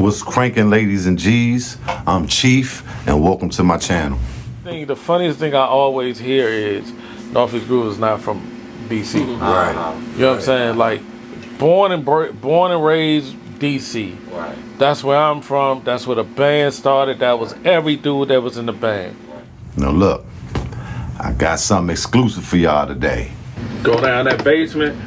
What's cranking, ladies and G's? I'm Chief, and welcome to my channel. The funniest thing I always hear is Northeast Groove is not from DC. Right. You know what I'm saying? Like, born and raised DC. Right. That's where I'm from. That's where the band started. That was every dude that was in the band. Now look, I got something exclusive for y'all today. Go down that basement.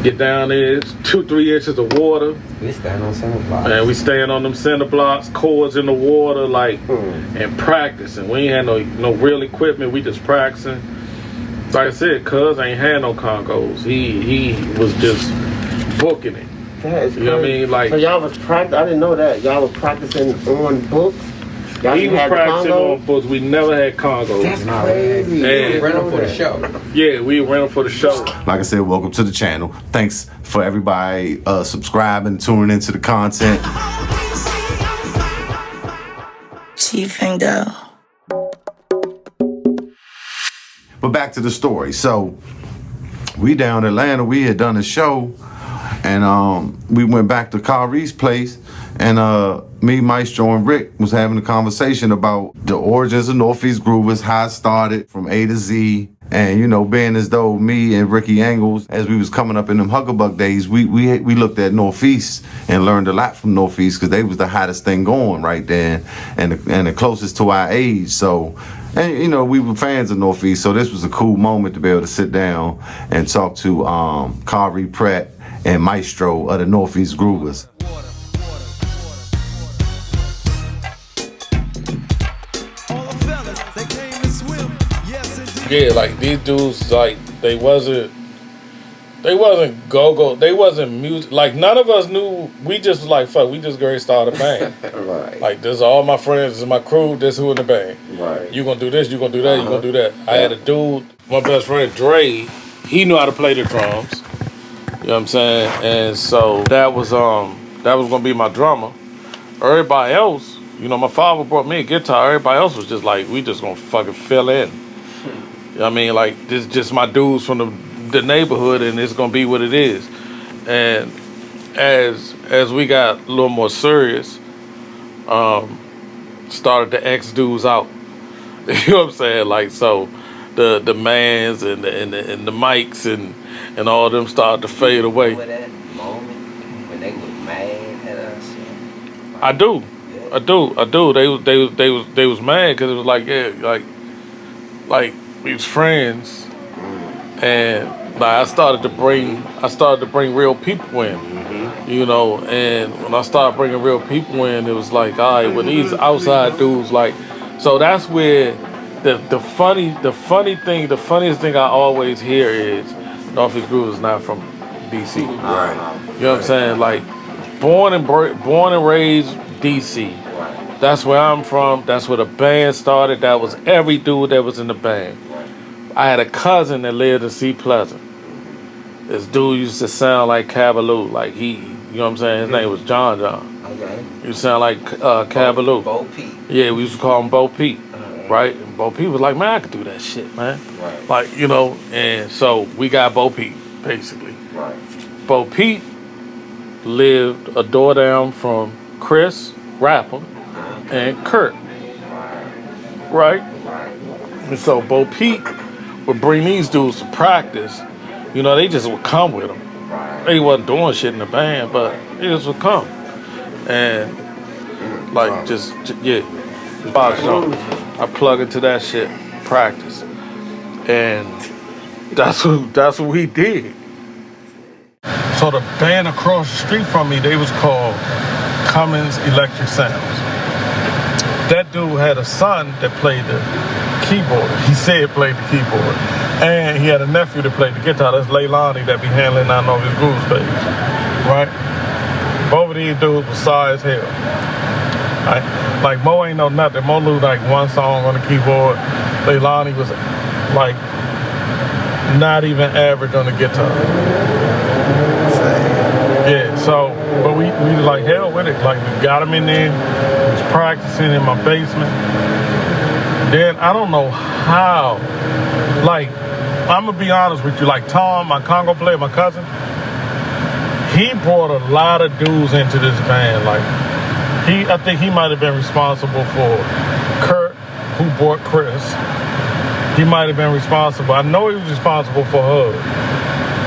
Get down there, it's 2-3 inches of water. We stand on cinder blocks. Man, we stand on them cinder blocks, cords in the water, like, and practicing. We ain't had no real equipment. We just practicing. Like I said, cuz ain't had no congos. He was just booking it. That is You know what I mean? Like, so y'all was practicing. I didn't know that. Y'all were practicing on books. Y'all he was practicing on books. We never had congos. That's crazy. And rental for the show. Yeah, we rental for the show. Like I said, welcome to the channel. Thanks for everybody subscribing, tuning into the content. Chief and Go. But back to the story. So we down in Atlanta, we had done a show, and we went back to Khari's place, and me, Maestro, and Rick was having a conversation about the origins of Northeast Groovers, how it started from A to Z, and you know, being as though me and Ricky Angles, as we was coming up in them Huck-a-Buck days, we looked at Northeast and learned a lot from Northeast because they was the hottest thing going right there, and the closest to our age. So. And, you know, we were fans of Northeast, so this was a cool moment to be able to sit down and talk to Khari Pratt and Maestro of the Northeast Groovers. Yeah, like these dudes, like they wasn't GoGo, they wasn't music. Like none of us knew. We just was like, fuck, we just going to start a band. Right. Like this, all my friends, this is my crew. This who in the band. Right. You gonna do this? You gonna do that? You gonna do that? I had a dude, my best friend Dre. He knew how to play the drums. You know what I'm saying? And so that was gonna be my drummer. Everybody else, you know, my father brought me a guitar. Everybody else was just like, we just gonna fucking fill in. You know what I mean? Like, this just my dudes from the neighborhood, and it's gonna be what it is. And as we got a little more serious, started the X dudes out. You know what I'm saying? Like, so the mans and the mics and all of them started to fade away. Remember that moment when they were mad at us? I do. They was mad because it was like, yeah, like we was friends, and like I started to bring real people in, you know. And when I started bringing real people in, it was like, all right, when these outside dudes, like, so that's where the funniest thing I always hear is Northeast Groove is not from DC. Right. You know what I'm saying? Like, born and raised DC. That's where I'm from. That's where the band started. That was every dude that was in the band. I had a cousin that lived in Sea Pleasant. This dude used to sound like Cabaloo. Like you know what I'm saying? His name was John. Okay. He used to sound like Cabaloo. Bo Peep. Yeah, we used to call him Bo Peep. Right? And Bo Peep was like, man, I could do that shit, man. Right. Like, you know, and so we got Bo Peep, basically. Right. Bo Peep lived a door down from Chris, rapper, and Kurt. Right? And so Bo Peep would bring these dudes to practice. You know, they just would come with them. They wasn't doing shit in the band, but they just would come. And, like, yeah, box jump. I plug into that shit, practice. And that's what we did. So the band across the street from me, they was called Cummins Electric Sounds. That dude had a son that played the keyboard. He said played the keyboard. And he had a nephew that played the guitar. That's Leilani that be handling out on his groove stage. Right? Both of these dudes was sorry as hell. Right? Like, Mo ain't know nothing. Mo knew like one song on the keyboard. Leilani was like not even average on the guitar. Yeah, so, but we was like, hell with it. Like, we got him in there. We was practicing in my basement. Then, I don't know how. Like, I'm going to be honest with you. Like, Tom, my Congo player, my cousin, he brought a lot of dudes into this band. Like, I think he might have been responsible for Kurt, who brought Chris. He might have been responsible. I know he was responsible for Hug.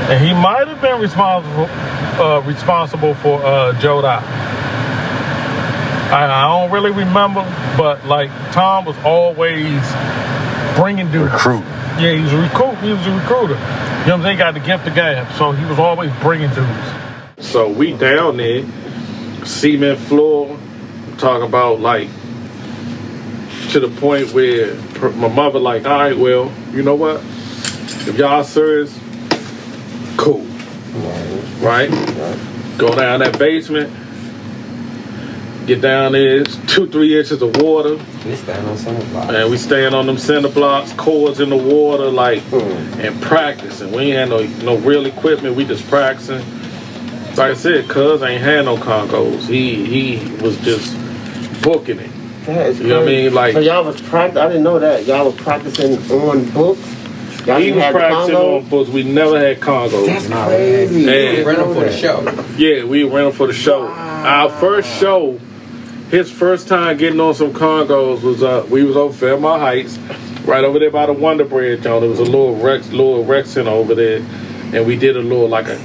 And he might have been responsible for Joe Dye. I don't really remember, but like Tom was always bringing dudes. Recruit. Yeah, he was a recruiter. You know what I'm saying? He got the gift of gab, so he was always bringing dudes. So we down there, cement floor, talking about like to the point where my mother like, all right, well, you know what? If y'all serious, cool. Right? Go down that basement. Get down there, it's 2-3 inches of water. We stand on cinder blocks. And we stand on them cinder blocks, cords in the water, like, and practicing. We ain't had no real equipment. We just practicing. Like I said, Cuz ain't had no Congos. He was just booking it. That's you know what I mean? Like, so y'all was practicing. I didn't know that. Y'all was practicing on books. Y'all he was practicing on books. We never had Congos. That's crazy. We rented for the show. Yeah, we rented for the show. Wow. Our first show. His first time getting on some Congos was we was over Fairmont Heights, right over there by the Wonder Bridge. There was a little rec center over there, and we did a little like a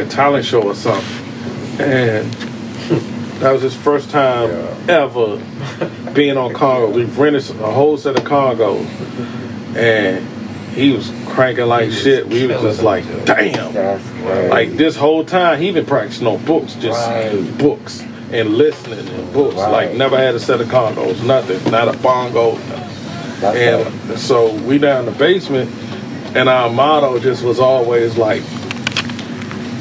talent show or something. And that was his first time ever being on Congos. We rented a whole set of Congos, and he was cranking like shit. We was just like, damn. Like this whole time, he been practicing on books, just books and listening to books. Like never had a set of Congos, nothing, not a bongo. And so we down in the basement, and our motto just was always like,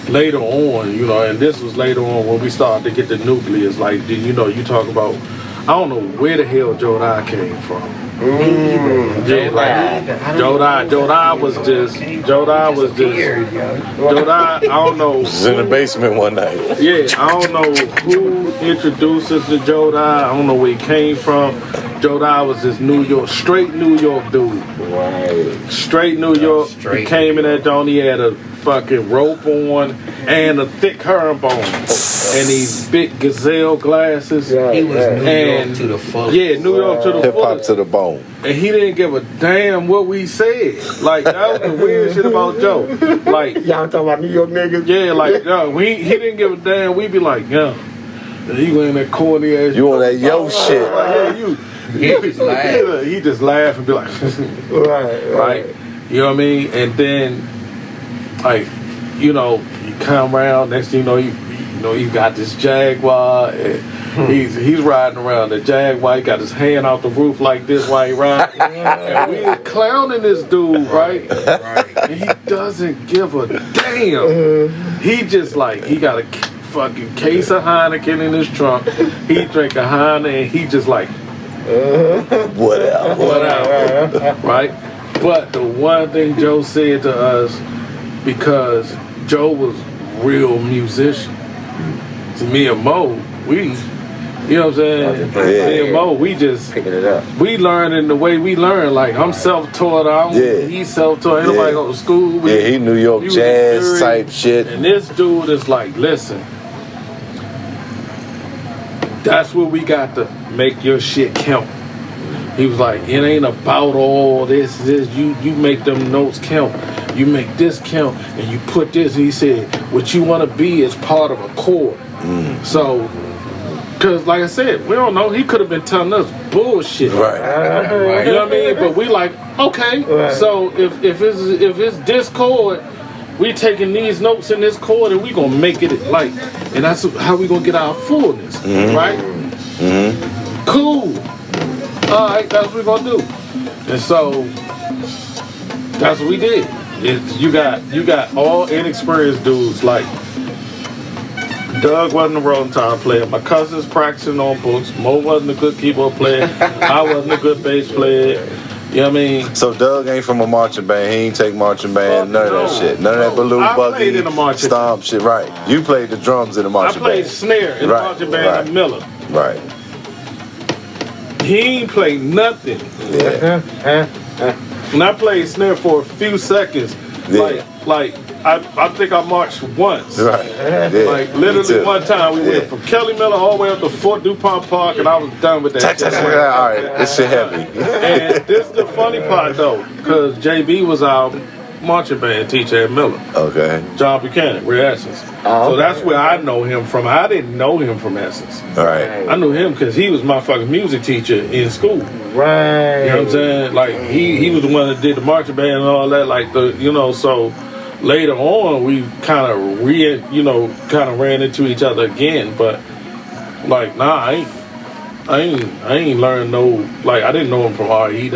later on, you know, and this was later on when we started to get the nucleus. Like, you know, you talk about, I don't know where the hell Joe Dye came from. Yeah, like Joe Dye was just I don't know. Was in the basement one night. Yeah, I don't know who introduced us to Joe Dye. I don't know where he came from. Joe Dye was this straight New York dude. Straight New York. He came in that joint, he had a fucking rope on and a thick herringbone and these big gazelle glasses. He was New York to the fullest. Yeah, New York to the Hip hop fullest. to the bone. And he didn't give a damn what we said. Like, that was the weird shit about Joe. Like, y'all talking about New York niggas? yeah, like, he didn't give a damn. We be like, yo, he went in that corny ass. You on that yo shit. Like, yeah, you. He just laugh. He just laugh and be like, right. You know what I mean? And then, like, you know, you come around, next thing you know, you got this Jaguar, and he's riding around the Jaguar, he got his hand out the roof like this while he riding. And we clowning this dude, right? And he doesn't give a damn. He just like, he got a fucking case of Heineken in his trunk. He drink a Heineken and he just like, whatever, right? But the one thing Joe said to us, because Joe was real musician. To me and Mo, we, you know what I'm saying? Me and Mo, we just picking it up. We learn in the way we learn. Like, I'm self-taught. He's self-taught. Ain't nobody go to school. He New York jazz type shit. And this dude is like, listen, that's what we got to make your shit count. He was like, it ain't about all this. You make them notes count. You make this count, and you put this. And he said, what you want to be is part of a chord. So, because like I said, we don't know. He could have been telling us bullshit. Right. You know what I mean? But we like, okay. So if it's this chord, we taking these notes in this chord, and we gonna make it like, and that's how we gonna get our fullness, right? Cool. All right, that's what we're gonna do. And so that's what we did. You got all inexperienced dudes. Like, Doug wasn't a rolling time player. My cousin's practicing on books. Mo wasn't a good keyboard player. I wasn't a good bass player. You know what I mean? So Doug ain't from a marching band. He ain't take marching band. None of that shit. None of that balloon buggy, played in a marching stomp shit. Right. You played the drums in the marching band. I played snare in the marching band in Miller. Right. He ain't played nothing. Yeah. And I played snare for a few seconds. Yeah. Like I think I marched once. Right. Yeah. Like literally one time we went from Kelly Miller all the way up to Fort DuPont Park, and I was done with that. All right, this shit heavy. And this is the funny part though, because JB was our marching band teacher at Miller. Okay. John Buchanan, we're Essence. Oh, So that's where I know him from. I didn't know him from Essence. All right. I knew him because he was my fucking music teacher in school. Right. You know what I'm saying? Like he was the one that did the marching band and all that. Like so later on we kind of ran into each other again. But like I ain't learned I didn't know him from RE.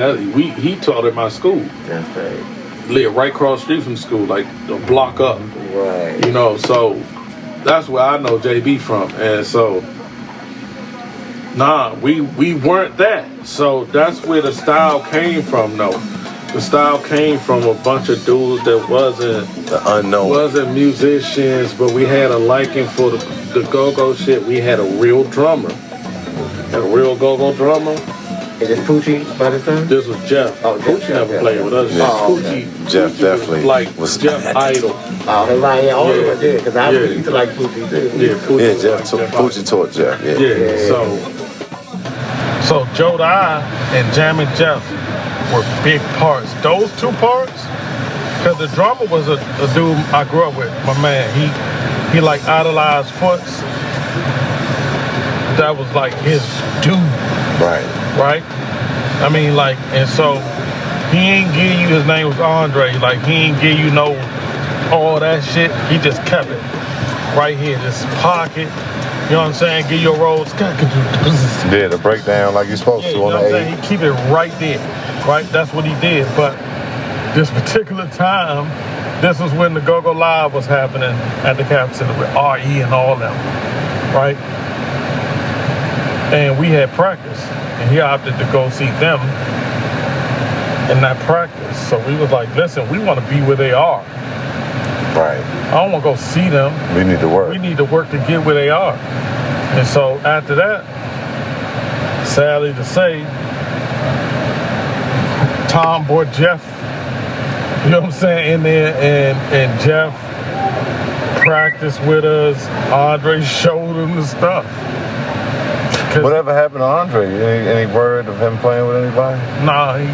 He taught at my school. That's right. Lived right across the street from school, like a block up. Right. So that's where I know JB from. And so we weren't that. So that's where the style came from though. The style came from a bunch of dudes that wasn't musicians, but we had a liking for the go-go shit. We had a real drummer. Had a real go-go drummer. Is this Poochie by this time? This was Jeff. Oh, Poochie never played with us. Yeah. Oh, okay. Jeff definitely was Jeff idol. Oh, right, yeah, because I used to like Poochie too. Yeah, Poochie. Jeff. Poochie taught Jeff. Yeah. So Joe Dye and Jammin' Jeff were big parts. Those two parts, because the drummer was a dude I grew up with, my man. He like idolized Foots. That was like his dude. Right? I mean, like, and so he ain't give you, his name was Andre, like, he ain't give you all that shit. He just kept it right here, this pocket. You know what I'm saying? Give your rolls. Yeah, the breakdown like you're supposed to on the you know what I'm saying? He keep it right there, right? That's what he did. But this particular time, this was when the GoGo Live was happening at the Cap Center with RE and all them, right? And we had practice. And he opted to go see them in that practice. So we was like, listen, we want to be where they are. Right. I don't want to go see them. We need to work. We need to work to get where they are. And so after that, sadly to say, Tom brought Jeff, you know what I'm saying, in there, and Jeff practiced with us. Andre showed him the stuff. Whatever happened to Andre? Any word of him playing with anybody? Nah, he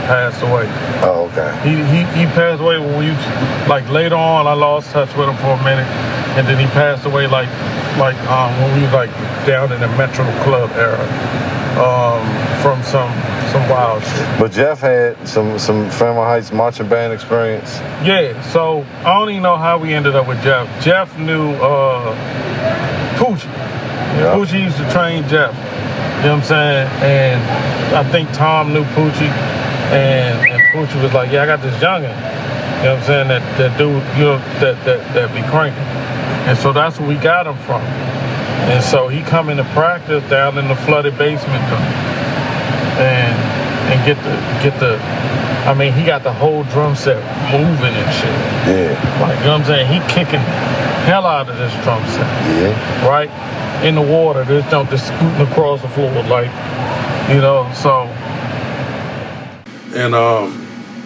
passed away. Oh, okay. He passed away when later on I lost touch with him for a minute, and then he passed away when we was like down in the Metro Club era from some wild shit. But Jeff had some Fairmont Heights marching band experience. Yeah, so I don't even know how we ended up with Jeff. Jeff knew Poochie. Yeah. Poochie used to train Jeff, you know what I'm saying? And I think Tom knew Poochie, and Poochie was like, yeah, I got this youngin', you know what I'm saying, that dude, that be cranking. And so that's where we got him from. And so he come into practice down in the flooded basement and get the I mean, he got the whole drum set moving and shit. Yeah. Like, you know what I'm saying? He kicking hell out of this drum set. Yeah. Right? In the water, there's just scooting across the floor, like, so. And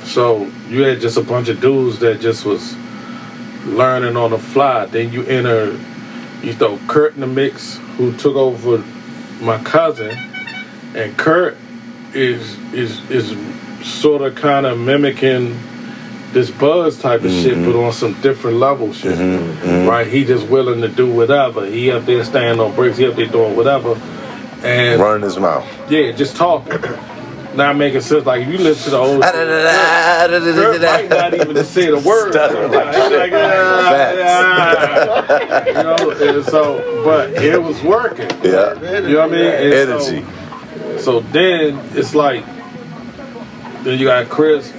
so you had just a bunch of dudes that just was learning on the fly. Then you throw Kurt in the mix, who took over my cousin, and Kurt is sort of kind of mimicking this Buzz type of shit, but on some different level shit, right? He just willing to do whatever. He up there standing on bricks. He up there doing whatever, and running his mouth. Yeah, just talking. Not making sense. Like if you listen to the old, Kurt might not even say the word. And so, but it was working. Yeah, you know what I mean? And energy. So then it's like, then you got Chris.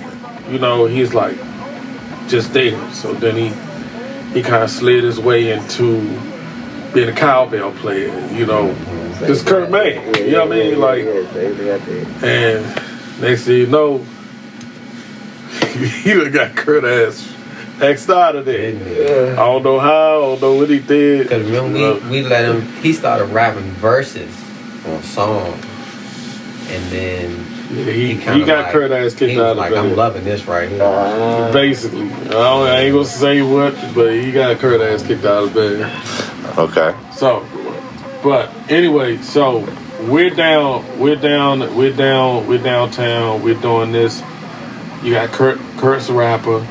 He's like just there. So then he kind of slid his way into being a cowbell player. This Kurt man. You know what I mean? Like, and next thing you know, he done got Kurt ass X'd out of there. I don't know how. I don't know what he did. Because remember, we let him. He started rapping verses on songs, and then He kinda got like, Kurt ass kicked he out was of like, I'm bed. loving this right here. Basically, I ain't gonna say what, but he got Kurt ass kicked out of bed. Okay. So, but anyway, so we're downtown. We're doing this. You got Kurt's the rapper.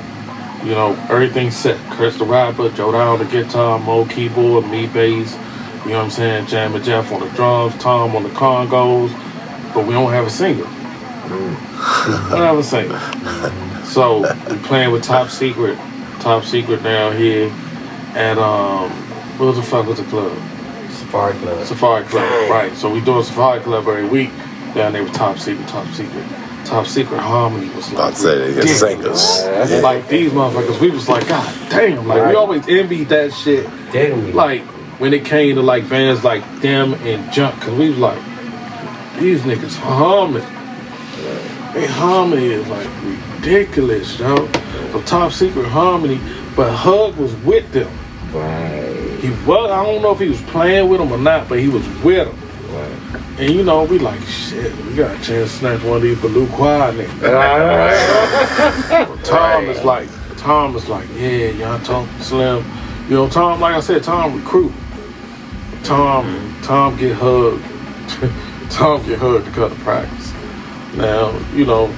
You know, everything's set. Kurt's the rapper, Joe Down on the guitar, Mo keyboard, me bass. You know what I'm saying? Jammer Jeff on the drums, Tom on the congos. But we don't have a singer. We don't have a singer. So we playing with Top Secret down here at what the fuck was the club? Safari Club. Safari Club, right. So we doing Safari Club every week. Down there with Top Secret. Top Secret Harmony was like, I'd say they get singers. Yeah. like these motherfuckers, we was like, God damn, like we always envied that shit. Damn. Like when it came to like bands like them and Junk, cause we was like, these niggas humming. Their harmony is like ridiculous, yo. So Top Secret Harmony, but Hug was with them. Right. He was, I don't know if he was playing with them or not, but he was with them. Right. And you know, we like, shit, we got a chance to snatch one of these Baloo Quad niggas. Tom is like, yeah, y'all talk Slim. You know, Tom, like I said, Tom recruit. Tom get hugged. Tom get hugged to cut the practice. Now, you know,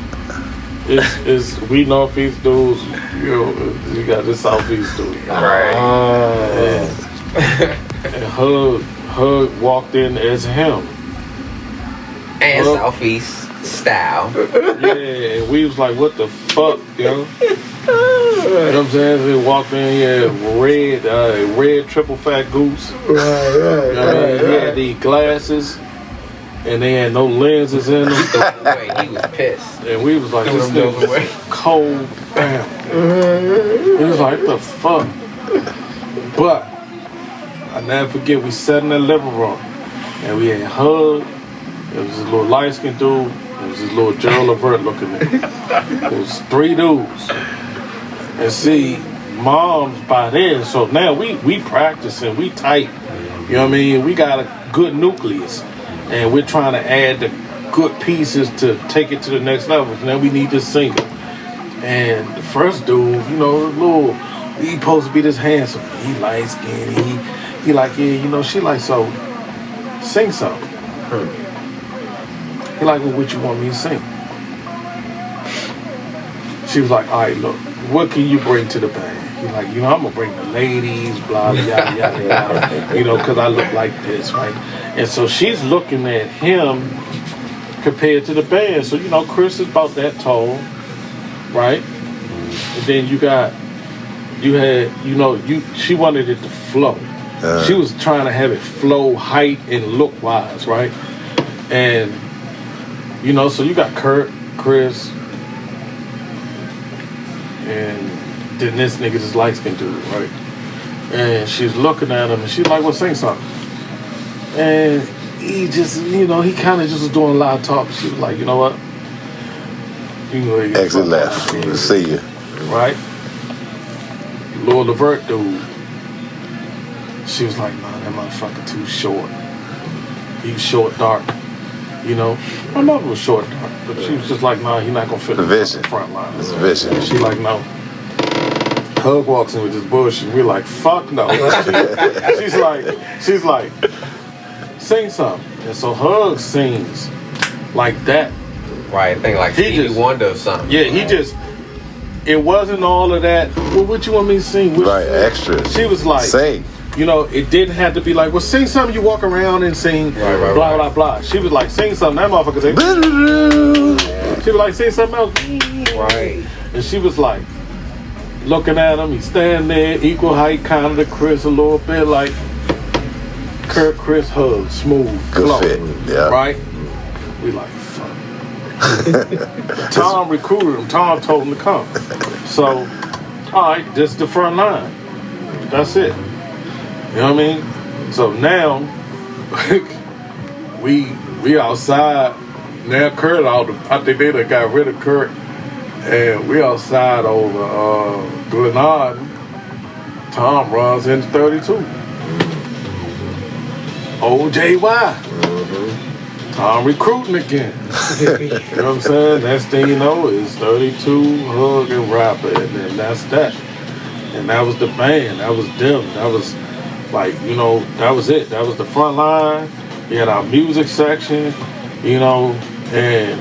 it's we Northeast dudes, you know, you got this Southeast dude. Right. And Hug walked in as him. And Southeast style. Yeah, and we was like, what the fuck, yo? You know what I'm saying? They walked in here, red triple fat goose. Right. You know what I mean? He had these glasses, and they had no lenses in them. Wait, he was pissed. And we was like, this nigga cold down. He was like, the fuck? But I never forget, we sat in the living room, and we had Hug. It was this little light-skinned dude. It was this little Gerald Levert looking nigga. It was three dudes. And see, Mom's by then, so now we practicing, we tight. You know what I mean? We got a good nucleus. And we're trying to add the good pieces to take it to the next level. Now we need this singer. And the first dude, you know, he supposed to be this handsome. He light-skinned. He like, yeah, you know, she like, so sing something. He like, well, what you want me to sing? She was like, all right, look, what can you bring to the band? He like, you know, I'm gonna bring the ladies, blah, yada, yada, yada, you know, because I look like this, right? And so she's looking at him compared to the band. So, you know, Chris is about that tall, right? And then she wanted it to flow. She was trying to have it flow height and look wise, right? And you know, so you got Kurt, Chris, and then this nigga, this light-skinned dude, right? And she's looking at him, and she's like, well, sing something. And he just, you know, he kind of just was doing a lot of talk. She was like, you know what? You know, Exit left. See you. Right? Lord Levert dude. She was like, nah, that motherfucker too short. He was short, dark. You know, my mother was short, but she was just like, nah, he's not gonna fit in the front line. It's a vision. And she like, no. Hug walks in with this bush, and we're like, fuck no. she's like, sing something. And so Hug sings like that. Right, I think like Stevie Wonder or something. Yeah, it wasn't all of that. Well, what you want me to sing? Extra. She was like, sing. You know, it didn't have to be like, well, sing something you walk around and sing, blah, blah, blah. She was like, sing something. That motherfucker said, she was like, sing something else. Right. And she was like, looking at him. He's standing there, equal height, kind of to Chris a little bit, like Kurt, Chris, Hug, smooth, good flow. fit, yeah. Right? We like, fuck. Tom recruited him. Tom told him to come. So, all right, just the front line. That's it. You know what I mean? So now we outside. Now Kurt I think they done got rid of Kurt, and we outside over Glenard. Tom runs into 32. OJY. Tom recruiting again. You know what I'm saying? Next thing you know is 32, Hug, and Rapper, and then that's that. And that was the band. That was them. That was like, you know, that was it. That was the front line. We had our music section, you know, and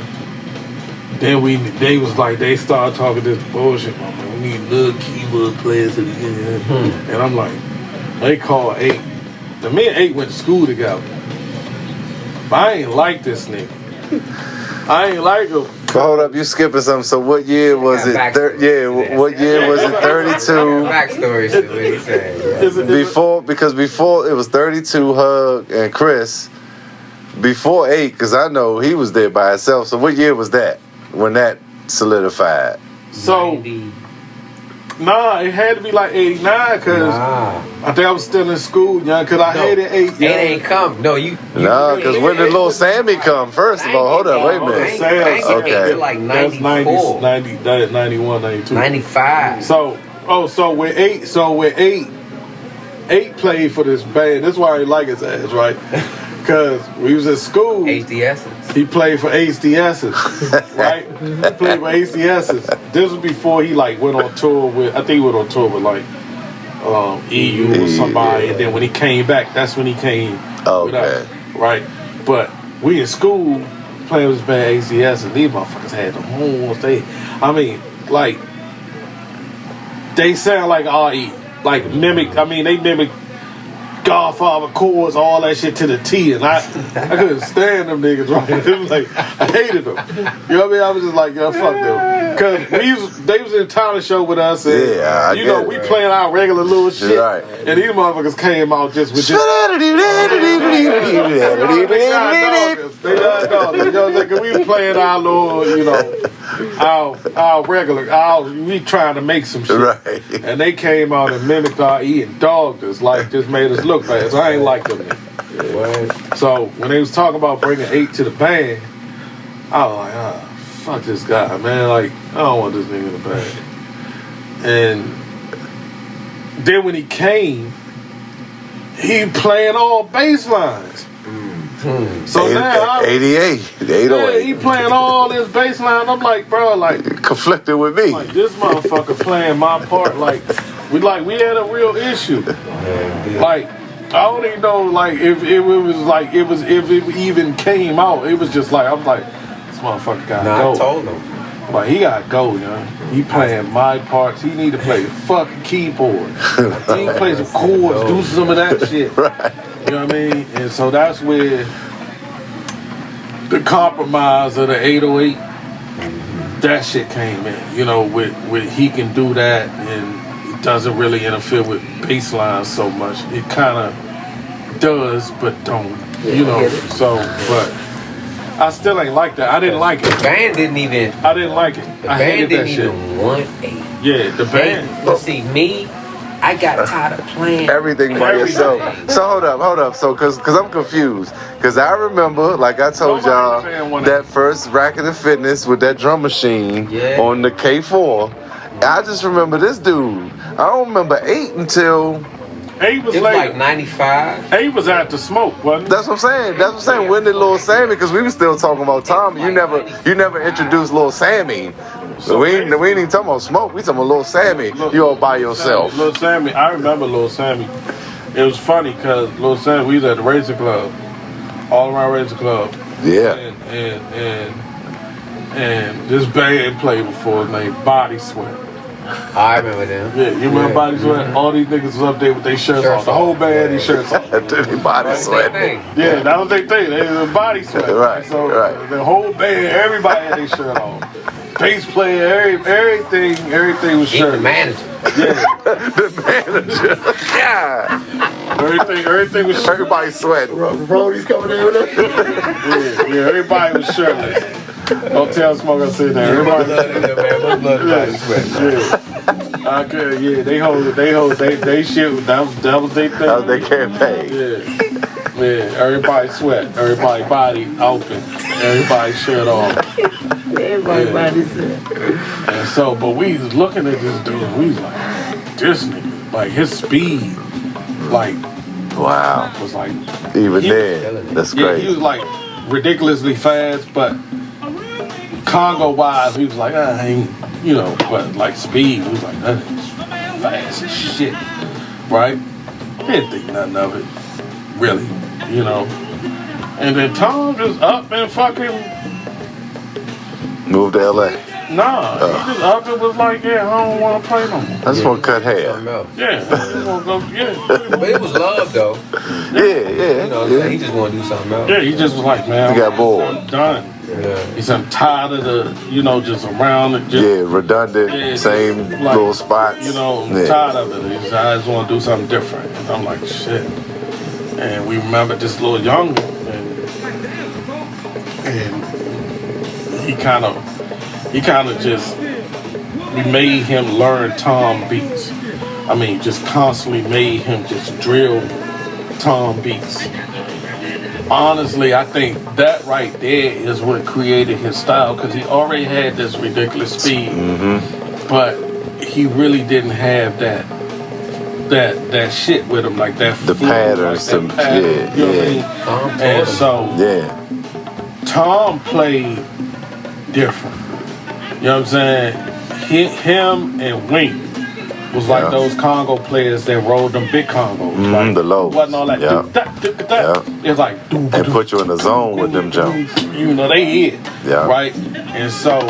then they was like, they started talking this bullshit. Man, we need little keyboard players in here. And I'm like, they called 8. Now, me and 8 went to school together. But I ain't like this nigga. I ain't like him. Hold up, you skipping something. So what year was it? What year was it? 32. Backstory shit, what he said. Before it was 32, Hug and Chris. Before 8, because I know he was there by himself. So what year was that when that solidified? So, 90. Nah, it had to be like 89 because I think I was still in school, young, because I hated 8. 8 ain't come. No, you Nah, because when did Lil Sammy come? First of all, hold up, wait a minute. I ain't Okay. like That's 94. 91, 92. 95. So with 8 played for this band. That's why I like his ass, right? Because we was at school. HDS's. He played for HDS's, right? He played for HDS's. This was before he like went on tour with. I think he went on tour with like EU or somebody. And then when he came back, that's when he came with us, right? But we in school playing with this band HDS's. These motherfuckers had the horns. They sound like RE, like mimic. I mean, they mimic Godfather chords, all that shit to the T, and I couldn't stand them niggas, right? It was like, I hated them. You know what I mean? I was just like, yo, fuck them. Because they was in the talent show with us, and we playing our regular little shit, right. And these motherfuckers came out just with this. They not dogs. You know, like, we was playing our little, you know, our regular, we trying to make some shit. Right. And they came out and mimicked our E and dogged us, like just made us look bad. So I ain't like them. So when they was talking about bringing 8 to the band, I was like, fuck this guy, man. Like, I don't want this nigga in the band. And then when he came, he playing all bass lines. So now 88, 808. he playing all this bass line. I'm like, bro, like conflicted with me. Like this motherfucker playing my part. Like we had a real issue. Like I don't even know like if it even came out. It was just like I'm like this motherfucker gotta go. I told him. Like he gotta go, you know. He playing my parts. He need to play the fucking keyboard. He play some chords, do some of that shit. Right. You know what I mean? And so that's where the compromise of the 808, that shit came in. You know, with he can do that and it doesn't really interfere with bass lines so much. It kind of does, but don't. You know, so, but I still ain't like that. I didn't like it. The band didn't even. I didn't like it. I hated that shit. The band didn't even want 8. Yeah, the band. But see, me, I got tired of playing everything by yourself. So hold up. So cause I'm confused. Cause I remember, like I told y'all, that first Racket and Fitness with that drum machine on the K4. I just remember this dude. I don't remember 8 until 8 was it was later. like 95. 8 was after Smoke, wasn't it? That's what I'm saying. When did Lil Sammy? Because we were still talking about Tommy. You never introduced Lil Sammy. So we ain't even talking about Smoke. We talking about Lil Sammy. You all by yourself. Lil Sammy. I remember Lil Sammy. It was funny because Lil Sammy, we was at the Razor Club, all around Razor Club. Yeah. And this band played before named Body Sweat. I remember them. Yeah, you remember Body Sweat? All these niggas was up there with their shirts off. The whole band, these shirts off. Body Sweat. Yeah, that was their thing. They were Body Sweat. Right. So the whole band, everybody had their shirt on. Bass player, everything was shirtless. The manager. Yeah. The manager. Yeah. Everything was shirtless. Everybody sweating. Brody's coming in with us. Yeah, everybody was shirtless. Don't tell Smoke I said that. Everybody. Okay, yeah, they shit. That was their thing. That was their campaign. Yeah, everybody sweat. Everybody body open. Everybody shirt off. Everybody body sweat. And so, but we was looking at this dude. We was like, this nigga, like his speed, like wow, was like even then. That's yeah, crazy. he was like ridiculously fast, but Congo wise, he was like, I ain't, you know, but like speed, he was like, that is fast as shit, right? Didn't think nothing of it, really, you know. And then Tom just up and fucking moved to LA. nah, he just up and was like, yeah, I don't want to play no more. I just want to cut hair. Something else. Yeah, I just want to go, yeah. But it was love though. Yeah. You know what I'm saying? He just want to do something else. Yeah, he just was like, man, He got bored. I'm done. Yeah. He said, I'm tired of the, you know, just around it. Just, Yeah, redundant, yeah, same just like, little spots. You know, I'm Yeah. tired of it. He said, I just want to do something different. And I'm like, shit. And we remembered this little young one, and he kind of just, we made him learn Tom beats. I mean, just constantly made him just drill Tom beats. Honestly, I think that right there is what created his style, because he already had this ridiculous speed, but he really didn't have that shit with him, like that The flow, patterns, like that pattern, yeah, you know what I yeah. mean? And so Yeah. Tom played different. You know what I'm saying? Him and Wink was like Yeah. those Congo players that rode them big Congos. Like, the lows. wasn't all that. Yeah. It was like, And put you in the zone with them jumps. you know, they hit. Yeah. Right? And so,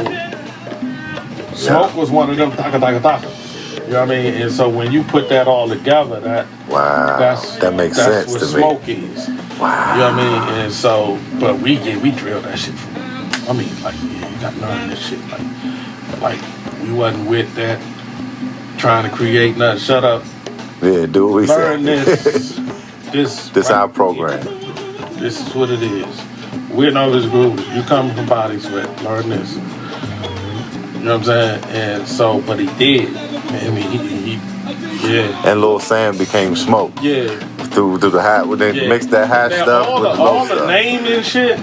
Smoke was one of them, taka. You know what I mean? And so when you put that all together, Wow. That makes that's sense what to me. Smoke is. Wow. You know what I mean? And so, but we drilled that shit from, I mean, like, yeah, you got to learn this shit. Like, we wasn't with that, trying to create nothing. Shut up. Yeah, do what we Learn say. this our program. This is what it is. We're Novice Group. You coming from Body Sweat. Learn this. You know what I'm saying? And so, but he did. I mean, he yeah. And Lil Sam became Smoke. Yeah. Through the hat, when they mixed that hat Now, stuff all with the, the low all the stuff. name and shit,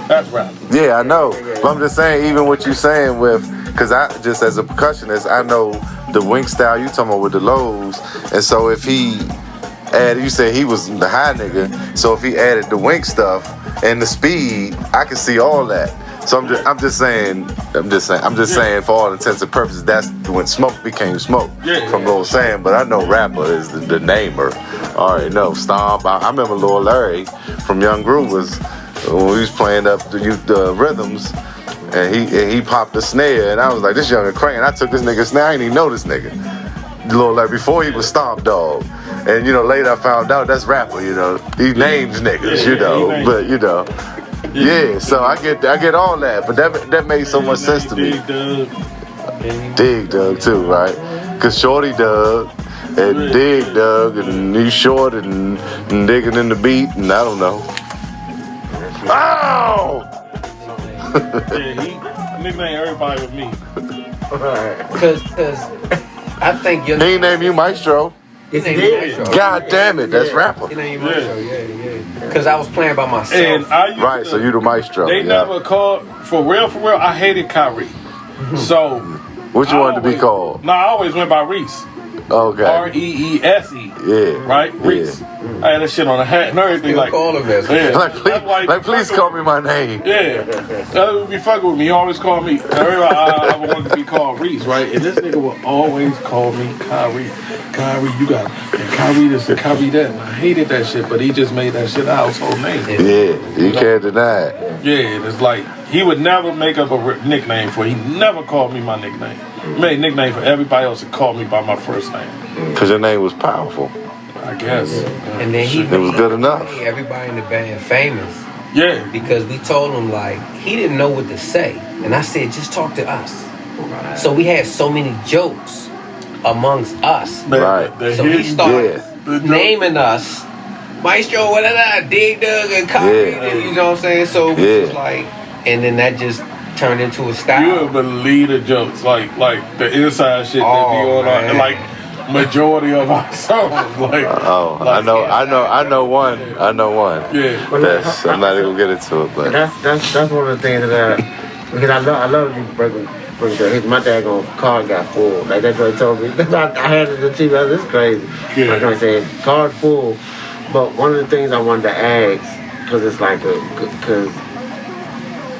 that's rap. Yeah, I know. But I'm just saying, even what you saying with, because I just as a percussionist, I know the Wink style you talking about with the lows. And so if he added, you say he was the high nigga, so if he added the Wink stuff and the speed, I can see all that. So I'm just saying for all intents and purposes, that's when Smoke became Smoke from Lil Sam. But I know rapper is the namer. I already know Stomp. I remember Lil Larry from Young Groovers when we was playing up the rhythms, and he popped the snare, and I was like, this young and crank. And I took this nigga snare. I didn't even know this nigga. Lil Larry before he was Stomp Dog. And you know, later I found out that's rapper. You know, he names niggas. You know, but you know. Yeah, so I get all that, but that made so much sense to me. Dig Dug too, right? Cause Shorty Dug and Dig Dug and he Short and digging in the beat and I don't know. Ow! Yeah, he nicknamed everybody with me. Cause I think your He named you Maestro. His name is Maestro. God damn it, that's rapper. His name is Maestro, yeah. Cause I was playing by myself. And I used Right, to, so you the Maestro. They yeah. never called, for real, I hated Khari. So. What you wanted to be called? No, I always went by Reese. Okay. Reese. Yeah. Right? Reese. Yeah. I had that shit on the hat and everything. Still like, call him that. yeah. Please call me my name. Yeah. That would be fucking with me. He always called me. I wanted to be called Reese, right? And this nigga would always call me Khari. Khari, you got it. And Khari this and Khari that. And I hated that shit, but he just made that shit a household name. Yeah, you can't deny it. Yeah, and it's like, he would never make up a nickname for it. He never called me my nickname. He made a nickname for everybody else and called me by my first name. Because your name was powerful. I guess. And then It was good enough. Everybody in the band famous. Yeah. Because we told him like he didn't know what to say. And I said, just talk to us. So we had so many jokes amongst us. Right. So he started naming us Maestro, Dig Dug and Khari, you know what I'm saying? So we was like, and then that just turned into a style. You would believe the jokes, like the inside shit that be on our, like majority of our songs. Like, I know one. Yeah. I'm not even gonna get into it, but That's one of the things that because I love you bring my daggone car got full. Like that's what he told me. I had it on TV. This is crazy. Yeah. Like I said, car full. But one of the things I wanted to ask, because it's like because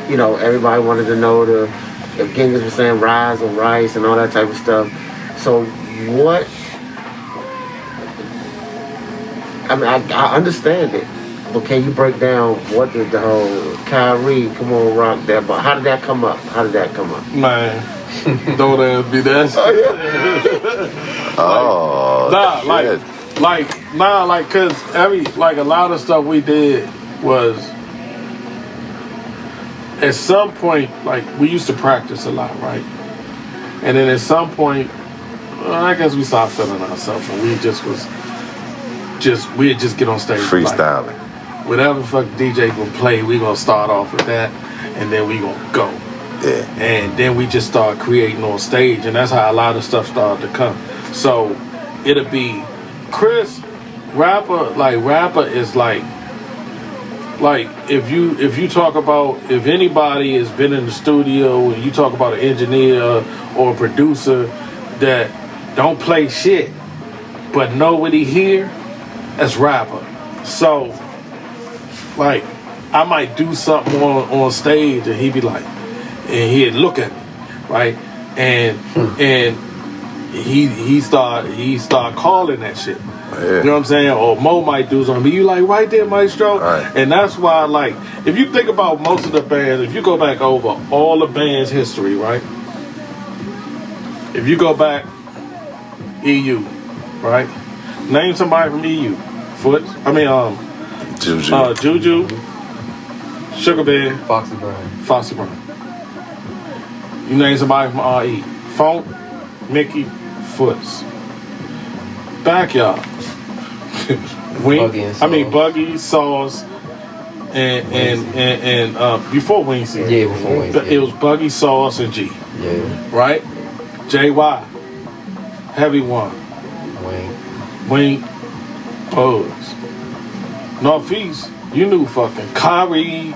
you know everybody wanted to know if Genghis was saying rise or rice and all that type of stuff. So what? I mean, I understand it, but can you break down what did the whole Khari, come on, rock that? But how did that come up? Man, don't ask me that. Cause a lot of stuff we did was at some point, like we used to practice a lot, right? And then at some point, I guess we stopped feeling ourselves, and we'd just get on stage freestyling. Like, whatever fuck DJ gonna play, we gonna start off with that, and then we gonna go. Yeah. And then we just start creating on stage, and that's how a lot of stuff started to come. So it'll be Chris, rapper is like if you talk about, if anybody has been in the studio and you talk about an engineer or a producer that don't play shit but know what he hear, that's rapper. So like I might do something on stage and he'd be like, and he'd look at me, right? And he start calling that shit. Yeah. You know what I'm saying? Or Mo might do something. You like right there, Maestro? Right. And that's why, like, if you think about most of the bands, if you go back over all the band's history, right? If you go back, EU, right? Name somebody from EU. Juju, Sugar Bear, Foxy Brown. You name somebody from RE. Funk, Mickey, Foots. Backyard. Buggy, Sauce, and before Wings. Yeah, before Wings. It was Buggy, Sauce, and G. Yeah. Right? JY. Heavy One. Wing. Bugs. Northeast. You knew fucking Khari,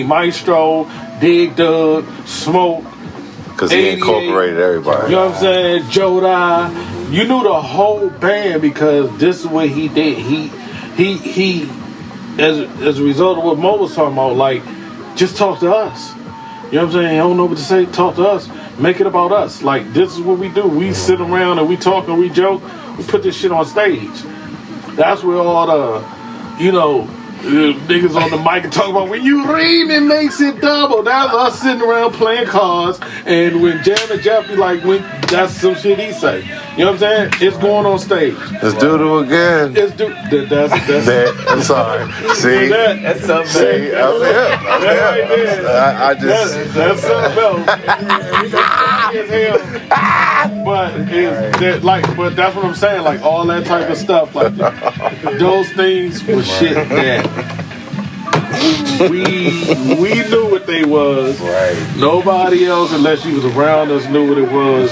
Maestro, Dig Dug, Smoke. Because he incorporated everybody. You know what I'm saying? Jodi. You knew the whole band because this is what he did. He as a result of what Mo was talking about, like, just talk to us. You know what I'm saying? I don't know what to say. Talk to us. Make it about us. Like, this is what we do. We sit around and we talk and we joke. We put this shit on stage. That's where all the, niggas on the mic and talk about when you read it makes it double. That's us sitting around playing cards, and when Jam and Jeff be like, that's some shit he say. You know what I'm saying? It's going on stage. Let's do it again. Let's do that's I'm sorry. See? That's something. See? That's something else. But that's what I'm saying. Like all that type of stuff. Like those things was shit that we knew what they was. Right. Nobody else, unless you was around us, knew what it was.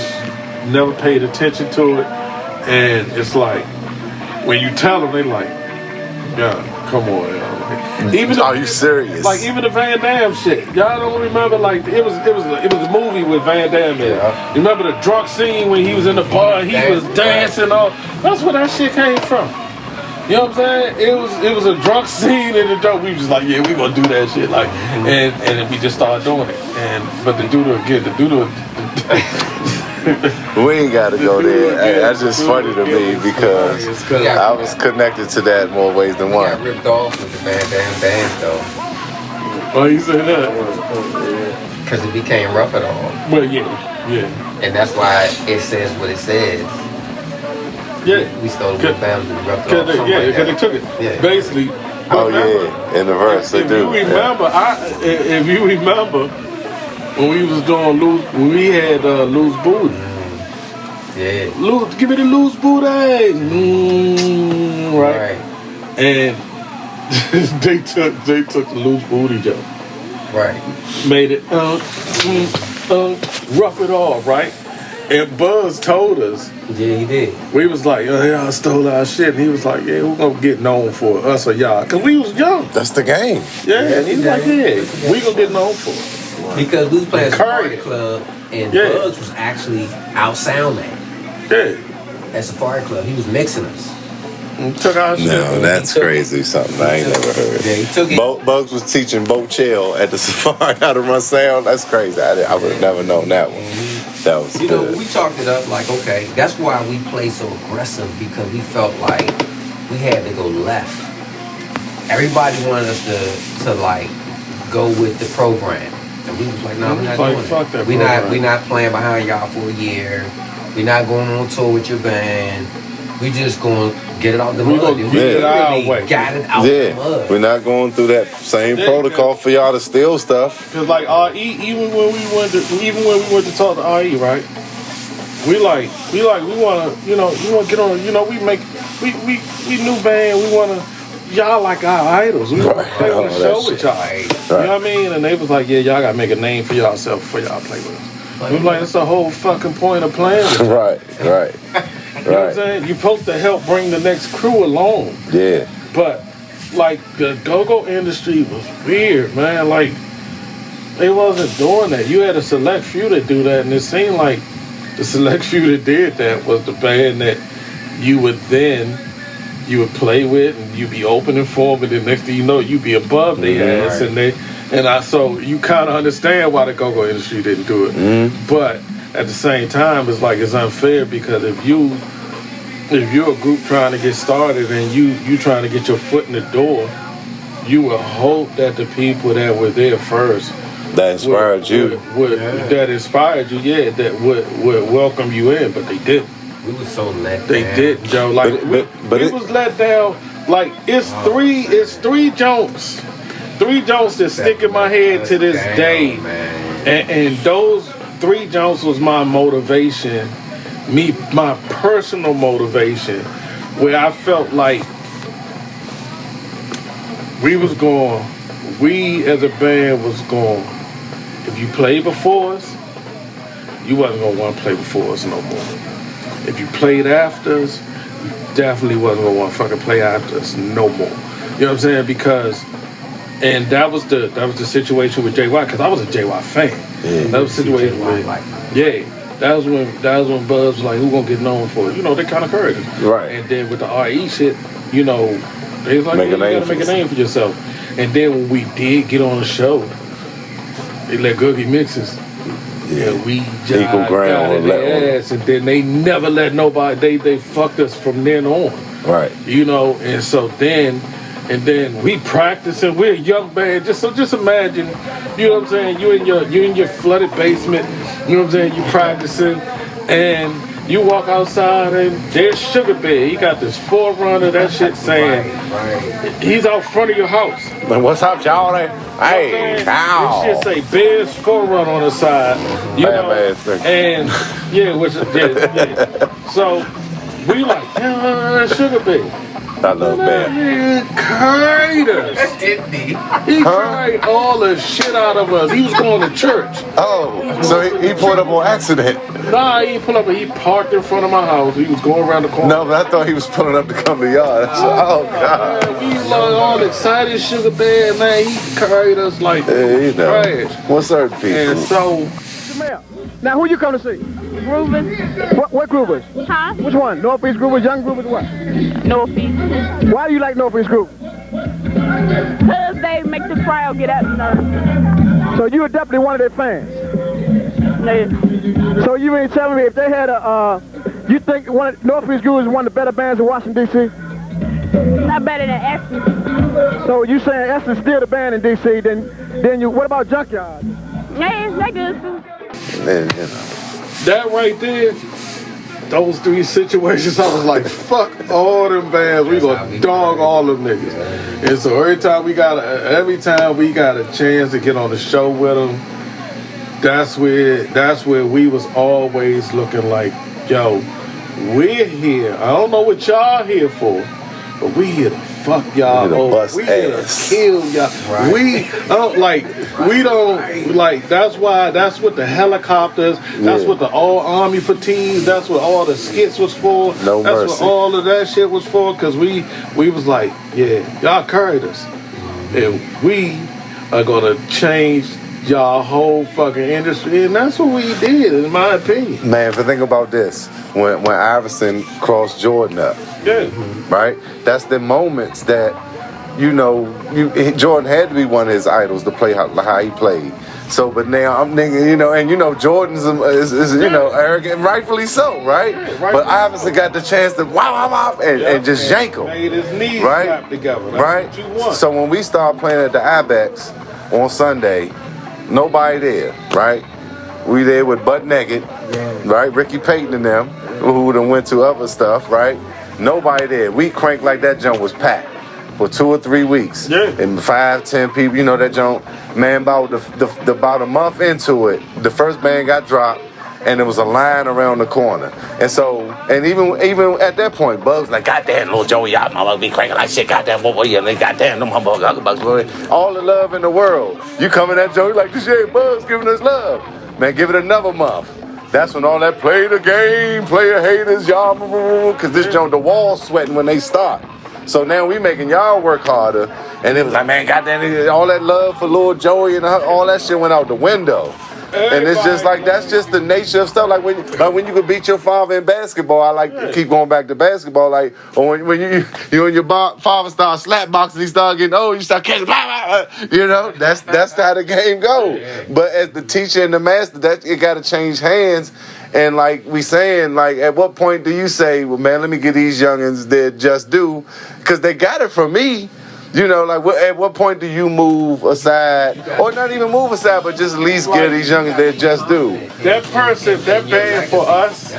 Never paid attention to it. And it's like when you tell them, they like, yeah, come on, yo. Are you serious? Like even the Van Damme shit. Y'all don't remember? Like it was a movie with Van Damme in it. Yeah. You remember the drunk scene when he was in the bar, he was dancing all. That's where that shit came from. You know what I'm saying? It was a drunk scene in the dope. We was like, yeah, we gonna do that shit. Like, and then we just started doing it. But the doodle. We ain't gotta go there. That's just funny to me because I was connected to that in more ways than one. Got ripped off with the Van Damme band though. Why you say that? Because it became rough at all. Well, yeah. And that's why it says what it says. Yeah. We stole the family, we roughed it off. Because they took it. Yeah. Basically. Oh yeah, in the verse they do. If you remember, when we was doing when we had loose booty. Yeah. Give me the loose booty. Right. And they took the loose booty joke. Right. Made it rough it off, right? And Buzz told us. Yeah, he did. We was like, y'all stole our shit. And he was like, yeah, we're gonna get known for us or y'all. Because we was young. That's the game. Yeah, and he was like, yeah, we gonna get known for it. Because we was playing Safari Club and Buzz was actually out sound man. Yeah. At Safari Club. He was mixing us. Took our shit. No, that's crazy. Something I ain't never heard. Yeah, he took it. Bugs was teaching Bo Chill at the Safari how to run sound. That's crazy. I would have never known that one. That was You know, good. we talked it up like, okay, that's why we play so aggressive, because we felt like we had to go left. Everybody wanted us to like go with the program, and we was like, no, we're not Like, doing fuck it. that We program. not playing behind y'all for a year. We not going on tour with your band. We just gonna get it out the We mud. gonna And get it our literally way. got it out the Yeah, mud. we're not going through that same protocol for y'all to steal stuff. Cause like RE, even when we went to talk to RE, right? We wanna, you wanna get on, we new band, we wanna, y'all like our idols. We wanna play on the show with y'all. You know what I mean? And they was like, yeah, y'all gotta make a name for yourself before y'all play with us. We was like, that's the whole fucking point of playing with you. Right. You know what I'm saying? You're supposed to help bring the next crew along. Yeah. But, like, the go-go industry was weird, man. Like, they wasn't doing that. You had a select few that do that, and it seemed like the select few that did that was the band that you would play with, and you'd be opening for them, and the next thing you know, you'd be above their ass, so you kind of understand why the go-go industry didn't do it. But at the same time, it's like it's unfair, because if you're a group trying to get started and you trying to get your foot in the door, you would hope that the people that were there first that inspired you that would welcome you in, but they didn't. We was so let down. They didn't, Joe. Like we was let down. Like it's three jokes that stick in my head to this day, and those 3 jokes was my motivation, my personal motivation, where I felt like we as a band was going. If you played before us, you wasn't gonna want to play before us no more. If you played after us, you definitely wasn't gonna want to fucking play after us no more. You know what I'm saying? Because, and that was the situation with JY, because I was a JY fan. Yeah. That was the situation with, that was when Buzz was like, who gonna get known for it? You know, they kind of encouraged us. Right. And then with the RE shit, they was like, you gotta make a name for yourself. And then when we did get on the show, they let Googie mixes. Yeah, we just got in their ass, and then they never let nobody. They fucked us from then on. Right. And so then we practicing. We're a young band. Just imagine. You know what I'm saying? You in your flooded basement. You know what I'm saying? You practicing, and you walk outside, and there's Sugar Bear. He got this Forerunner. That shit saying he's out front of your house. Like, what's up, y'all? Hey, ow. This shit say Bears Forerunner on the side. And So we like, Sugar Bear. I love that man carried us. Didn't he? He carried all the shit out of us. He was going to church. Oh, so he pulled up on accident. Nah, he pulled up and he parked in front of my house. He was going around the corner. No, but I thought he was pulling up to come to y'all. Oh, God. Man, we was all excited, Sugar Bear, man. He carried us like trash. What's up, people? And so... Now, who you come to see? Groovers. What Groovers? Huh? Which one? Northeast Groovers, Young Groovers, what? Northeast. Why do you like Northeast Groovers? Because they make the crowd get up, So you were definitely one of their fans? Yeah. So you mean telling me if they had you think Northeast Groovers is one of the better bands in Washington, D.C.? Not better than Essence. So you saying Essence still the band in D.C., then you, what about Junkyard? Yeah, they good too. Man, that right there, those 3 situations, I was like, fuck all them bands. We gonna dog all them niggas. And so every time we got a chance to get on the show with them, that's where we was always looking like, yo, we're here. I don't know what y'all here for, but we here to fuck y'all over. We here to kill y'all. Right. That's what the helicopters, that's what the all army fatigues, that's what all the skits was for. No that's mercy. What all of that shit was for, because we was like, yeah, y'all carried us. And we are gonna change y'all whole fucking industry, and that's what we did, in my opinion. Man, but think about this. When Iverson crossed Jordan up, right? That's the moments that, Jordan had to be one of his idols to play how he played. So, but now I'm thinking, Jordan's is arrogant, rightfully so, right? But Iverson got the chance to and just yank him. Made his knees right? clap together. That's Right? what you want. So when we start playing at the Ibex on Sunday, nobody there, right? We there with butt naked, right? Ricky Payton and them, who done went to other stuff, right? Nobody there. We cranked like that jump was packed for 2 or 3 weeks. Yeah. And 5, 10 people, that jump, man, about a month into it, the first band got dropped, and there was a line around the corner. And so, and even at that point, Bug's like, goddamn, little Joey, y'all motherfuckers be cranking like shit, goddamn, and they goddamn, them Huck-a-Bucks, boy. All the love in the world. You coming at Joey like, this shit, Bug's giving us love. Man, give it another month. That's when all that play the game, player haters, y'all, because this joint, the wall's sweating when they start. So now we making y'all work harder. And it was like, man, goddamn, all that love for Lil Joey and all that shit went out the window. And it's just like, that's just the nature of stuff. Like when you could beat your father in basketball, I like to keep going back to basketball. Like, or when you and your father start slap boxing, he start getting old, you start catching, that's how the game go. But as the teacher and the master, it got to change hands. And like we saying, like, at what point do you say, well, man, let me get these youngins their just due? Because they got it from me. At what point do you move aside, or not even move aside, but just at least give these youngins their just due? That band for us,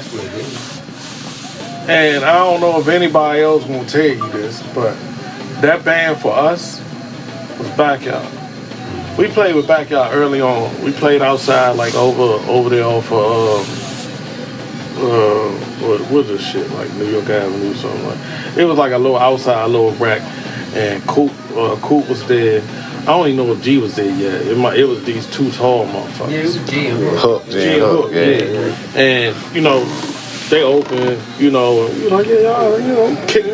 and I don't know if anybody else gonna tell you this, but that band for us was Backyard. We played with Backyard early on. We played outside, like over there off what's this shit, like New York Avenue or something like. It was like a little outside, a little rack. And Coop was there. I don't even know if G was there yet. It was these two tall motherfuckers. Yeah, it was G and Hook. Yeah. And they open.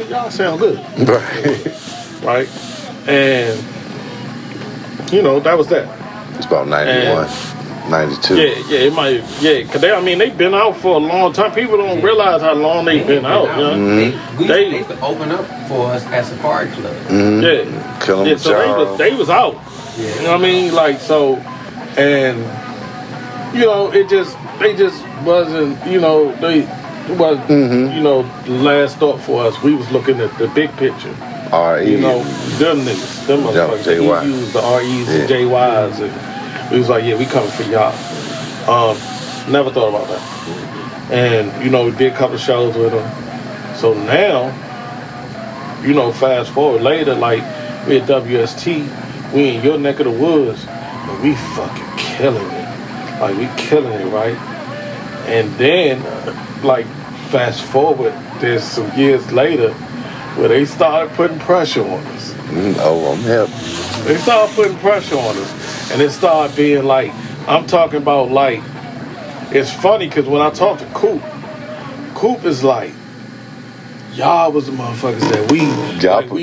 Y'all sound good. Right. And that was that. It's about 91. 92. It might. Yeah, because they've been out for a long time. People don't realize how long they've been out. They opened up for us at Safari Club. Yeah, Kill 'em so they was out. Yeah. You know what I mean? Like, so, and they just wasn't. It was the last thought for us. We was looking at the big picture. R.E. Them niggas, them motherfuckers. They used the R.E.s and J.Y.s and. He was like, yeah, we coming for y'all. Never thought about that. And, we did a couple of shows with him. So now, fast forward later, like, we at WST, we in your neck of the woods, and we fucking killing it. Like, we killing it, right? And then, like, fast forward, there's some years later, where they started putting pressure on us. I'm hip. They started putting pressure on us. And it started being like, I'm talking about like, it's funny because when I talk to Coop is like, y'all was the motherfuckers that we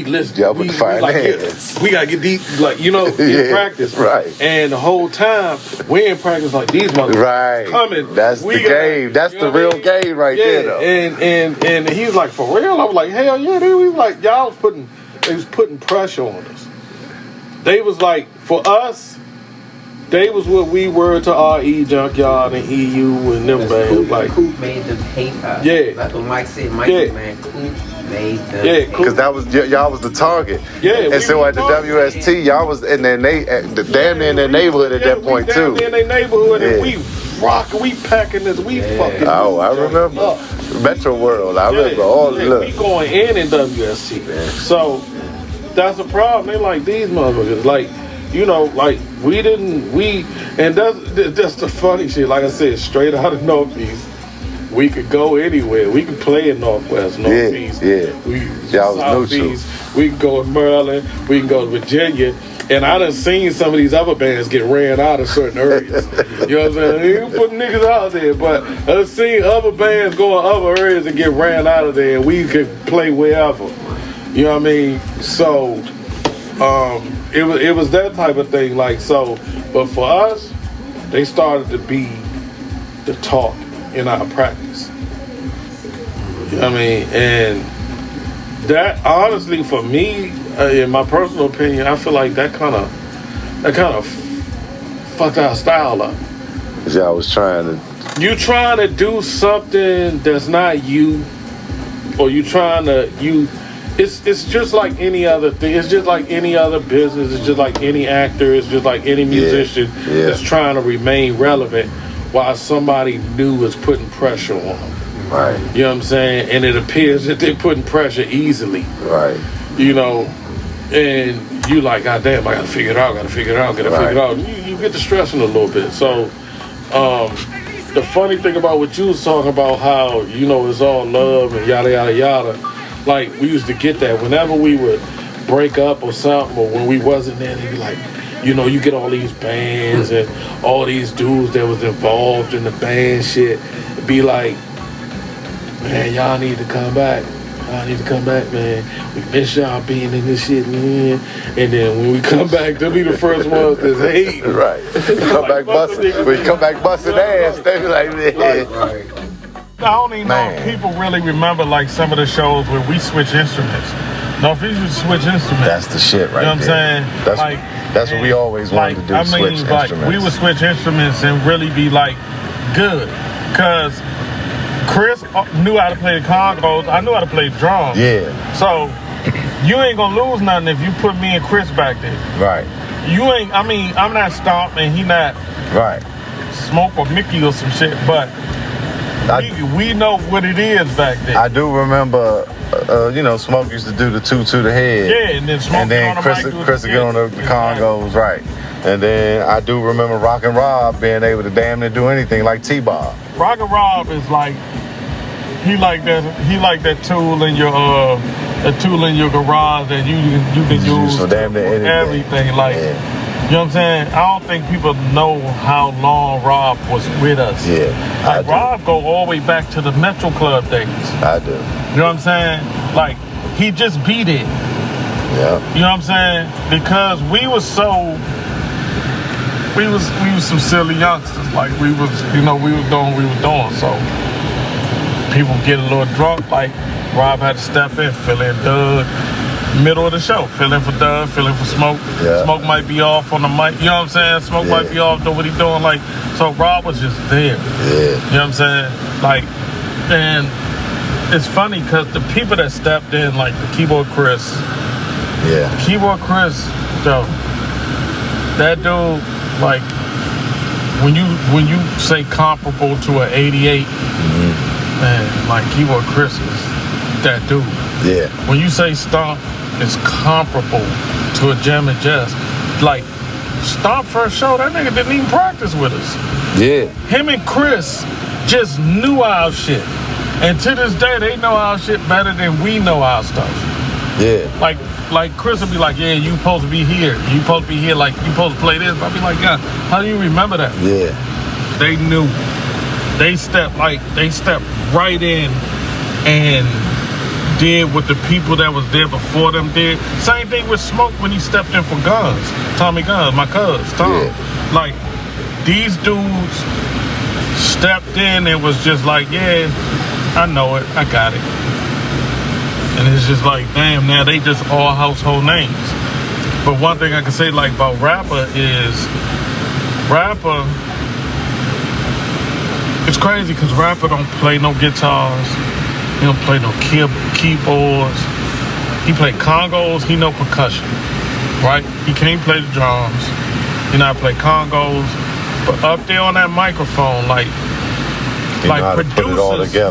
listen. Y'all put the fire in hands. We gotta get these, in practice. Right. And the whole time, we're in practice like these motherfuckers coming. That's the game. That's the real game right there, though. And he was like, for real? I was like, hell yeah, dude. He was like, they was putting pressure on us. They was like, for us, they was what we were to R.E. Junkyard and EU and them bands. Like, Coop made them hate us. Yeah. Like what Mike said, man, Coop made them. Yeah, because that was y'all was the target. Yeah. And so at the WST, y'all was in their damn near in their neighborhood at that point too. In their neighborhood, and we rocking, we packing this, we fucking. Oh, I remember Metro World. I remember all the look. We going in WST. Man. So that's the problem. They like these motherfuckers, like. And that's the funny shit. Like I said, straight out of Northeast, we could go anywhere. We could play in Northwest, Northeast. Y'all was Southeast. We can go in Maryland. We can go to Virginia. And I done seen some of these other bands get ran out of certain areas. You know what I'm saying? You can put niggas out there, but I done seen other bands go in other areas and get ran out of there, and we could play wherever. You know what I mean? So, it was that type of thing. Like so, but for us, they started to be the talk in our practice. You know what I mean? And that honestly, for me, in my personal opinion, I feel like that kind of fucked our style up. Cause y'all was trying to. You trying to do something that's not you, or you trying to It's just like any other thing. It's just like any other business. It's just like any actor. It's just like any musician that's trying to remain relevant, while somebody new is putting pressure on them. Right. You know what I'm saying? And it appears that they're putting pressure easily. Right. You know, and you like, God damn, I gotta figure it out. Figure it out. You get to stressing a little bit. So, the funny thing about what you was talking about, how, you know, it's all love and yada, yada, yada. Like, we used to get that whenever we would break up or something, or when we wasn't there, they'd be like, you know, you get all these bands and all these dudes that was involved in the band shit. It'd be like, man, y'all need to come back. Y'all need to come back, man. We miss y'all being in this shit, man. And then when we come back, they'll be the first ones that's hating. Right. Come back busting. When you come back busting ass, they be like, man. Right. I don't even know if people really remember like some of the shows where we switch instruments. No, if we used to switch instruments. That's the shit right there. You know what I'm saying? That's what we always wanted to do, switch instruments. We would switch instruments and really be like good. Because Chris knew how to play the congos. I knew how to play drums. Yeah. So you ain't gonna lose nothing if you put me and Chris back there. Right. I'm not Stomp and he not right. Smoke or Mickey or some shit, but we know what it is back there. I do remember, you know, Smoke used to do the two to the head. Yeah, and then Smoke Chris would get on the congos, right. And then I do remember Rock and Rob being able to damn near do anything like T-Bob. Rock and Rob is like, he like that tool in your garage that you can use for damn near everything. Like, you know what I'm saying? I don't think people know how long Rob was with us. Yeah, like Rob go all the way back to the Metro Club days. I do. You know what I'm saying? Like, he just beat it. Yeah. You know what I'm saying? Because we was some silly youngsters. Like, we was doing what we were doing. So people get a little drunk. Like, Rob had to step in, fill in Doug. Middle of the show, fill in for Doug, fill in for Smoke. Yeah. Smoke might be off on the mic. You know what I'm saying? Smoke might be off doing what he doing. Like, so Rob was just there. Yeah. You know what I'm saying? Like, and it's funny because the people that stepped in, like the Keyboard Chris. Yeah. Keyboard Chris, though, that dude, like, when you say comparable to an 88, man, like Keyboard Chris is that dude. Yeah. When you say Stomp is comparable to a Jam and Jazz, like Stomp first show, that nigga didn't even practice with us. Yeah. Him and Chris just knew our shit. And to this day, they know our shit better than we know our stuff. Yeah. Like Chris would be like, yeah, you supposed to be here. You supposed to be here, like, you supposed to play this. I'd be like, yeah, how do you remember that? Yeah. They knew. They stepped right in and did what the people that was there before them did. Same thing with Smoke when he stepped in for Guns. Tommy Guns, my cuz, Tom. Yeah. Like, these dudes stepped in and was just like, yeah, I know it, I got it. And it's just like, damn, now they just all household names. But one thing I can say, like, about Rapper is, Rapper, it's crazy because Rapper don't play no guitars. He don't play no keyboards. He play congos. He no percussion, right? He can't play the drums. He not play congos. But up there on that microphone, like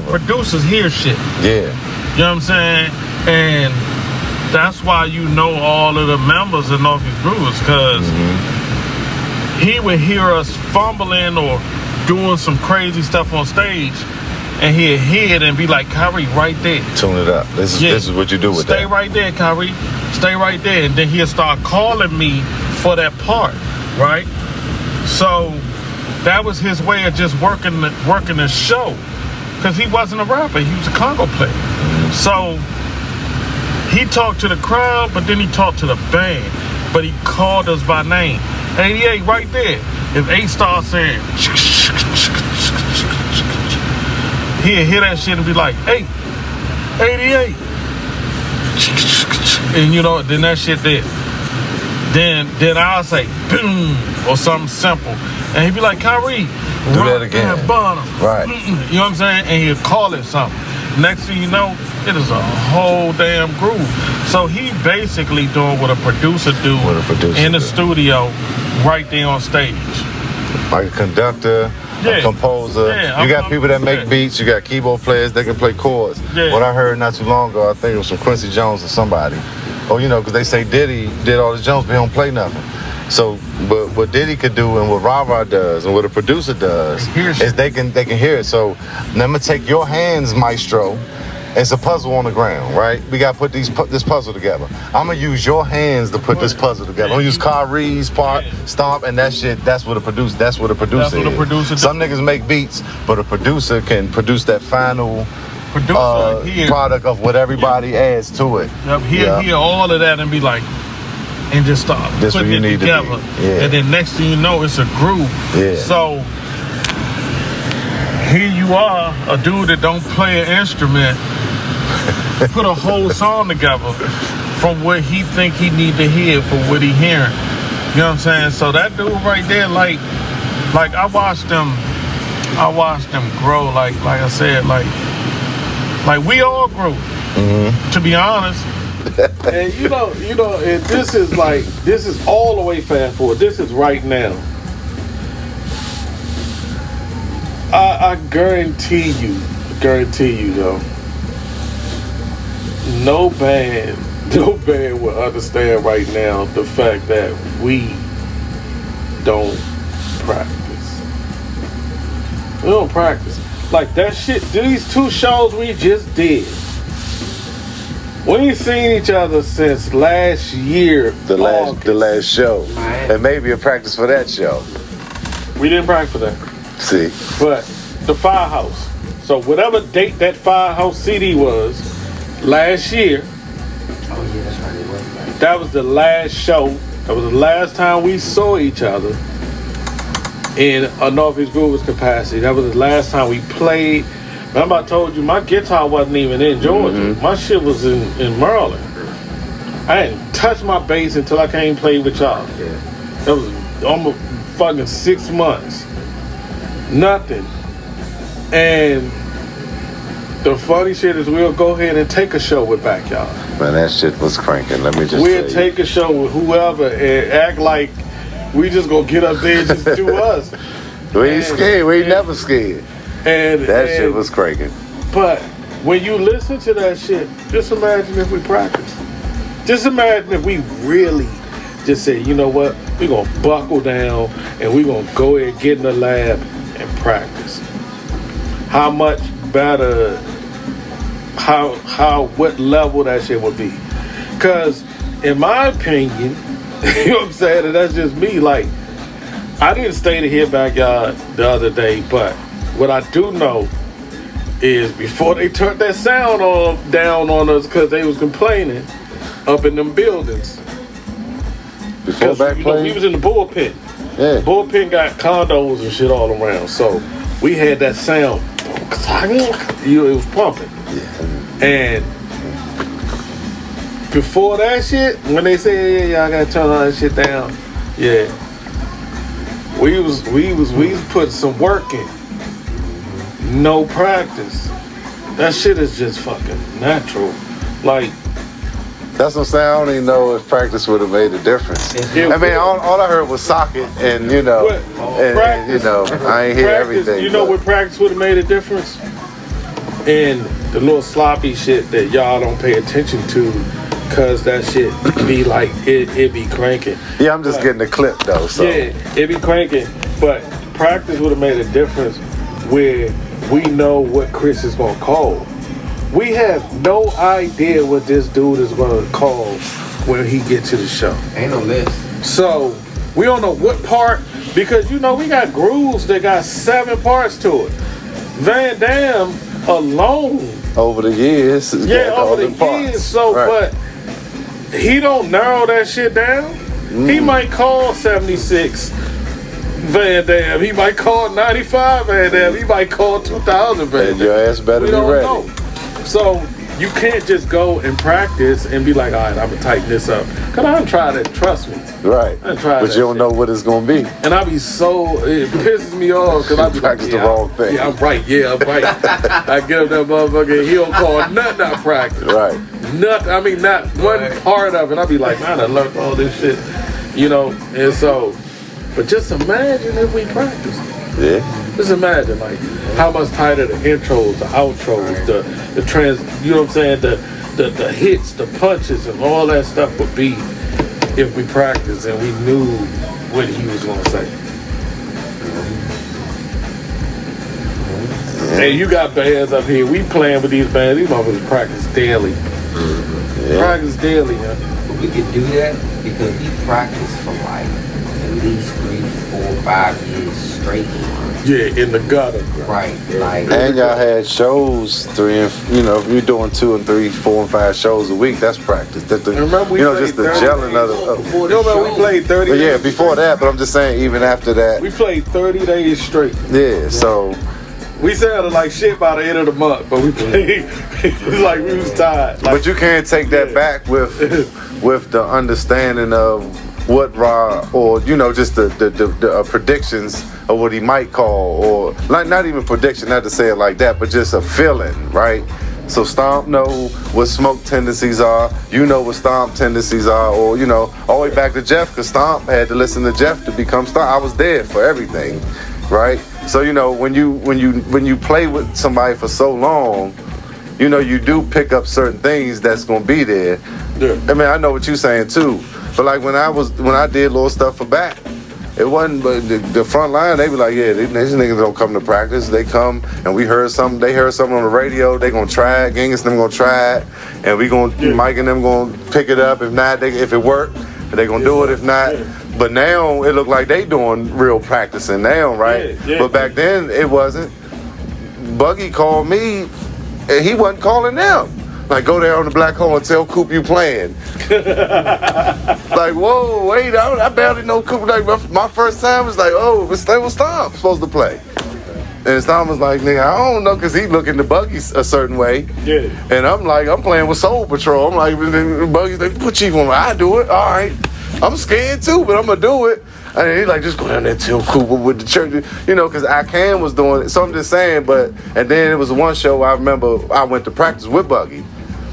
producers hear shit. Yeah. You know what I'm saying? And that's why you know all of the members of Northeast Brewers, because he would hear us fumbling or doing some crazy stuff on stage, and he'd hear it and be like, Khari, right there. Tune it up. This is what you do with Stay that. right there, Khari. Stay right there. And then he'll start calling me for that part, right? So that was his way of just working the show, because he wasn't a rapper. He was a congo player. So he talked to the crowd, but then he talked to the band. but he called us by name. 88 right there. If 8 starts saying, he'll hear that shit and be like, 8, 88. And you know, then that shit there. Then I'll say, boom, or something simple. And he'd be like, Khari, do that again. Bottom. Right. You know what I'm saying? And he'll call it something. Next thing you know, it is a whole damn groove. So he basically doing what a producer do in the studio right there on stage. Like a conductor, a composer. Yeah, you got people that make beats, you got keyboard players, they can play chords. Yeah. What I heard not too long ago, I think it was from Quincy Jones or somebody. Oh, you know, because they say Diddy did all the Jones, but he don't play nothing. So, but what Diddy could do and what Ra does and what a producer does is they can hear it. So, now I'm gonna take your hands, Maestro. It's a puzzle on the ground, right? We gotta put this puzzle together. I'm gonna use your hands to put this puzzle together. I'm gonna use Khari's part, stomp, and that shit. That's what a producer. That's what a producer is. Some niggas make beats, but a producer can produce that final product of what everybody adds to it. Yep, hear all of that and be like, and just start putting it together. And then next thing you know, it's a groove. Yeah. So here you are, a dude that don't play an instrument, put a whole song together from what he think he need to hear for what he hearing. You know what I'm saying? So that dude right there, like I watched them grow. Like I said, like we all grew. To be honest. And you know, and this is all the way fast forward. This is right now. I guarantee you, though, no band will understand right now the fact that we don't practice. We don't practice. Like that shit, these 2 shows we just did. We ain't seen each other since last year. The last show. And maybe a practice for that show. We didn't practice for that. See. But the Firehouse. So whatever date that Firehouse CD was last year. Oh yeah, that's right. It was right. That was the last show. That was the last time we saw each other in a Northeast Groovers capacity. That was the last time we played. Remember I told you my guitar wasn't even in Georgia. My shit was in Maryland. I didn't touch my bass until I came play with y'all. That was almost fucking 6 months. Nothing. And the funny shit is we'll go ahead and take a show with Backyard. Man, that shit was cranking. Let me just We'll take a show with whoever and act like we just gonna get up there and just do us. We ain't scared. We ain't never scared. And shit was cranking. But when you listen to that shit, just imagine if we practice. Just imagine if we really just say, you know what, we're gonna buckle down and we're gonna go ahead and get in the lab and practice. How much better, what level that shit would be. Cause in my opinion, you know what I'm saying, and that's just me, like, I didn't stay to hear Backyard the other day, but what I do know is before they turned that sound down on us because they was complaining up in them buildings. Before back we was in the bullpen. Yeah. Bullpen got condos and shit all around. So we had that sound. It was pumping. Yeah. And before that shit, when they say, yeah, y'all gotta turn all that shit down, yeah. We was putting some work in. No practice. That shit is just fucking natural. Like, that's what I'm saying. I don't even know if practice would have made a difference. I mean, all I heard was socket, and you know, and you know, I ain't hear everything. You know what practice would have made a difference? And the little sloppy shit that y'all don't pay attention to, cause that shit be like it be cranking. Yeah, I'm just getting the clip though. So yeah, it be cranking. But practice would have made a difference where we know what Chris is gonna call. We have no idea what this dude is gonna call when he gets to the show. Ain't no list. So we don't know what part, because you know we got grooves that got 7 parts to it. Van Damme alone. Over the years. Yeah, over the years. So, right. But he don't narrow that shit down. He might call 76 Van Dam. He might call 95 Van Dam. He might call 2000 Van Dam. And your ass better be ready. Know. So you can't just go and practice and be like, all right, I'm gonna tighten this up. Cause I done tried it, trust me. Right. But you don't know what it's gonna be. And I be it pisses me off because I be practice the wrong thing. Yeah, I'm right. I give him that motherfucker. He don't call nothing out practice. Right. Nothing. I mean, not one part of it. I be like, man, I learned all this shit, And so, but just imagine if we practice. Yeah. Just imagine, like, how much tighter the intros, the outros, the trans, you know what I'm saying, the hits, the punches, and all that stuff would be if we practiced and we knew what he was gonna say. Hey, you got bands up here. We playing with these bands. These motherfuckers practice daily. Practice daily, huh? But we could do that because we practiced for like at least 3, 4, 5 years straight. Yeah, in the gutter. Right. Like, and y'all had shows if you're doing 2 and 3, 4 and 5 shows a week, that's practice. Remember we just the gelling of we played 30 days. Yeah, before that, but I'm just saying, even after that. We played 30 days straight. Yeah, so. We sounded like shit by the end of the month, but we played like we was tired. But you can't take that back with the understanding of what Ra, or just the predictions of what he might call, or like not even prediction, not to say it like that, but just a feeling, right? So Stomp know what Smoke tendencies are, what Stomp tendencies are, or all the way back to Jeff, because Stomp had to listen to Jeff to become Stomp. I was there for everything, right? So when you play with somebody for so long, you do pick up certain things that's gonna be there. Yeah. I mean, I know what you're saying too. But like when I did little stuff for back, it wasn't, but the front line, they be like, yeah, these niggas don't come to practice. They come and they heard something on the radio, they gonna try it, Genghis and them gonna try it, and we gonna, Mike and them gonna pick it up. If not, if it worked, they gonna do it. If not, but now it look like they doing real practicing now, right? But back then it wasn't. Buggy called me, and he wasn't calling them. Like, go there on the Black Hole and tell Coop you playing. Like, whoa, wait, I barely know Coop. Like, my first time was like, oh, it was Stomp supposed to play. And Stomp was like, nigga, I don't know, because he looking to Buggy a certain way. Yeah. And I'm like, I'm playing with Soul Patrol. I'm like, Buggy's like, put Chief on. I do it. All right. I'm scared too, but I'm going to do it. And he's like, just go down there and tell Cooper with the church. Because Ican was doing it. So I'm just saying, and then it was one show I remember I went to practice with Buggy.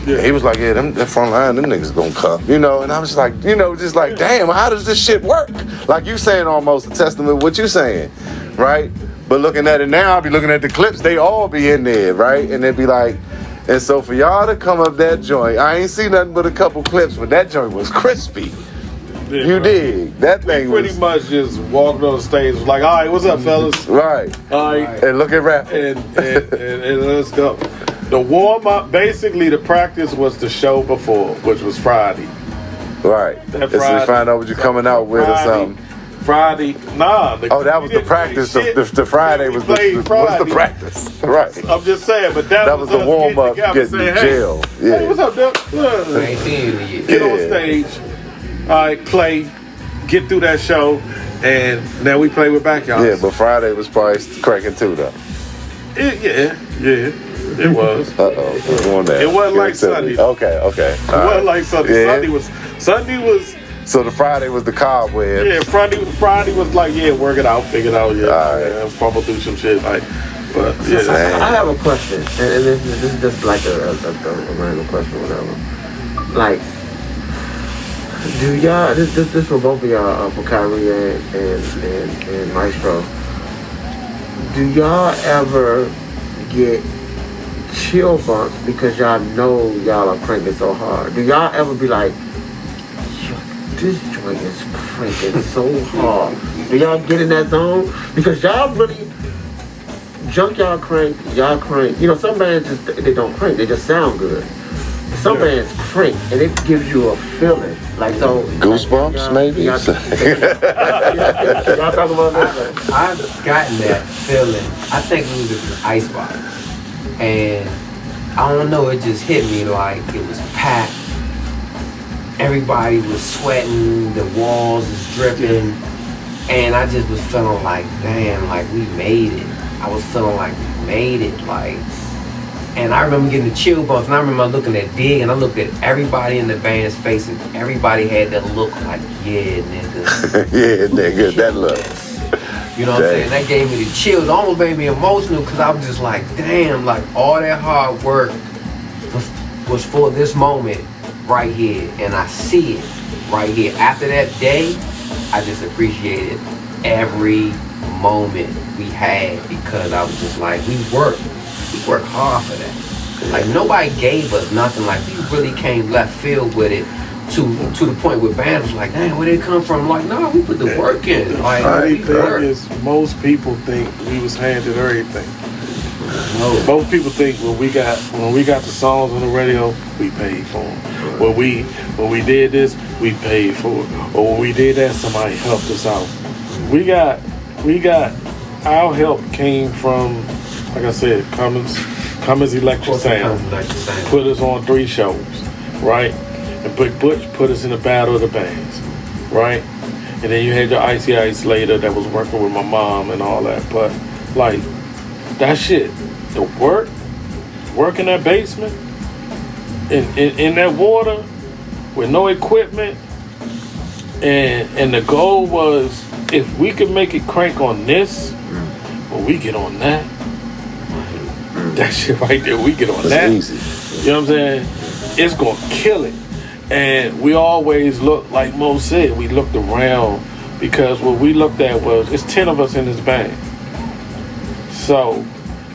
Yeah. He was like, yeah, that front line, them niggas gonna come, and I was like, just like, damn, how does this shit work? Like you saying almost a testament of what you saying, right? But looking at it now, I'll be looking at the clips, they all be in there, right? And they'd be like, and so for y'all to come up that joint, I ain't seen nothing but a couple clips, but that joint was crispy. Yeah, you dig? That thing pretty was much just walked on the stage, was like, all right, what's up, fellas? Right. All right. And look at rap. And let's go. The warm-up, basically the practice was the show before, which was Friday. Right. That Friday. So you find out what you're coming out with or something. Friday, nah. That was the practice. The Friday was the practice. Right. I'm just saying, but that was the warm-up getting to jail. Yeah. Hey, what's up, Duck? Get on stage. All right, play, get through that show, and now we play with backyards. Yeah, but Friday was probably cracking too, though. Yeah, it was. It wasn't like Sunday. Okay. It wasn't like Sunday. Yeah. Sunday was. So the Friday was the cobwebs. Yeah, Friday was like, work it out, figure it out, fumble through some shit, like. But yeah. I have a question, and this is just like a random question, whatever. Like, do y'all, this for both of y'all, for Khari and Maestro, do y'all ever get chill bumps because y'all know y'all are cranking so hard? Do y'all ever be like, this joint is cranking so hard? Do y'all get in that zone? Because y'all really, y'all crank. Some bands just, they don't crank, they just sound good. Some bands crank, and it gives you a feeling. Like, so. Goosebumps, like, maybe? Y'all talk about that? I've gotten that feeling. I think it was an Icebox. And I don't know, it just hit me like it was packed. everybody was sweating, the walls is dripping, and I just was feeling like, damn, like we made it. I was feeling like we made it, like. And I remember getting the chill bumps, and I remember looking at Dig, and I looked at everybody in the band's face, and everybody had that look like, yeah, nigga. Yeah, nigga, that look. You know what I'm saying? That gave me the chills. It almost made me emotional because I was just like, damn, like all that hard work was for this moment right here. And I see it right here. After that day, I just appreciated every moment we had because I was just like, we worked hard for that. Like nobody gave us nothing. Like we really came left field with it. To the point where bands was like, damn, where they come from? Like, no, we put the work in. Like, funny thing is, most people think we was handed everything. No. Most people think when we got the songs on the radio, we paid for them. When we did this, we paid for it. Or when we did that, somebody helped us out. We got our help came from, like I said, Cummins Electric Sound. Put us on 3 shows, right? And Butch put us in the battle of the bands, right? And then you had your Icy Ice later that was working with my mom and all that. But like that shit, the work in that basement, in that water with no equipment, and the goal was if we could make it crank on this, or we get on that. That shit right there, we get on that. Easy. You know what I'm saying? It's gonna kill it. And we always look, like Mo said, we looked around because what we looked at was, it's 10 of us in this band. So,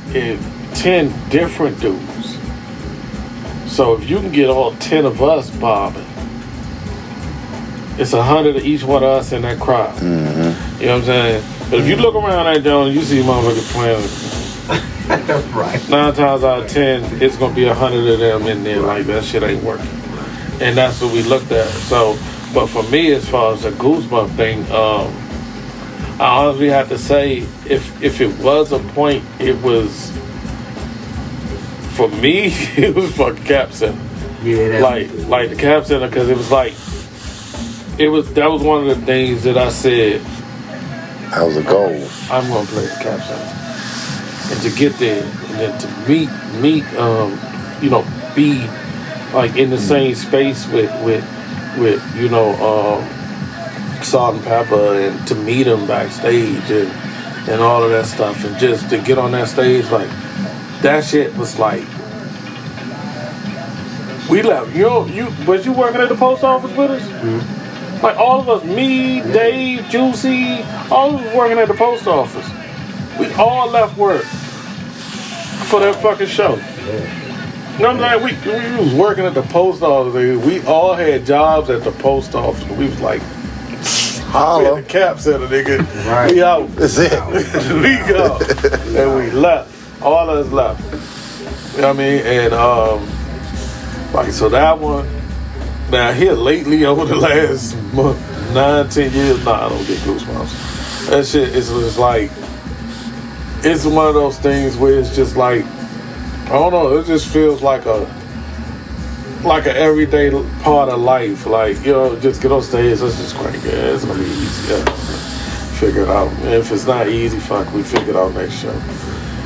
if 10 different dudes. So if you can get all 10 of us bobbing, it's 100 of each one of us in that crowd. Mm-hmm. You know what I'm saying? But if you look around that joint, you see motherfuckers playing. Right. 9 times out of 10, it's gonna be 100 of them in there. Like that shit ain't working. And that's what we looked at. So, but for me, as far as the Goosebump thing, I honestly have to say, if it was a point, it was, for me, it was fucking Cap Center. Yeah, like the Cap Center, because it was like, that was one of the things that I said. That was a goal. I'm gonna play the Cap Center, and to get there, and then to meet, you know, be like in the same space with you know, Salt and Pepper, and to meet them backstage and all of that stuff, and just to get on that stage, like that shit was like, we left. Was you working at the post office with us? Mm-hmm. Like all of us, me, Dave, Juicy, all of us working at the post office. We all left work for that fucking show. You know what I'm saying? We was working at the post office. We all had jobs at the post office. We was like, holla. We had the Cap Center, nigga. Right. We out. That's it. We go. And we left. All of us left. You know what I mean? And like, so that one, now here lately over the last 9-10 years, I don't get goosebumps. That shit is just like, it's one of those things where it's just like, I don't know, it just feels like a everyday part of life. Like, you know, just get on stage, let's just crank it. It's gonna be easy. Yeah. Figure it out. And if it's not easy, fuck, we figure it out next show.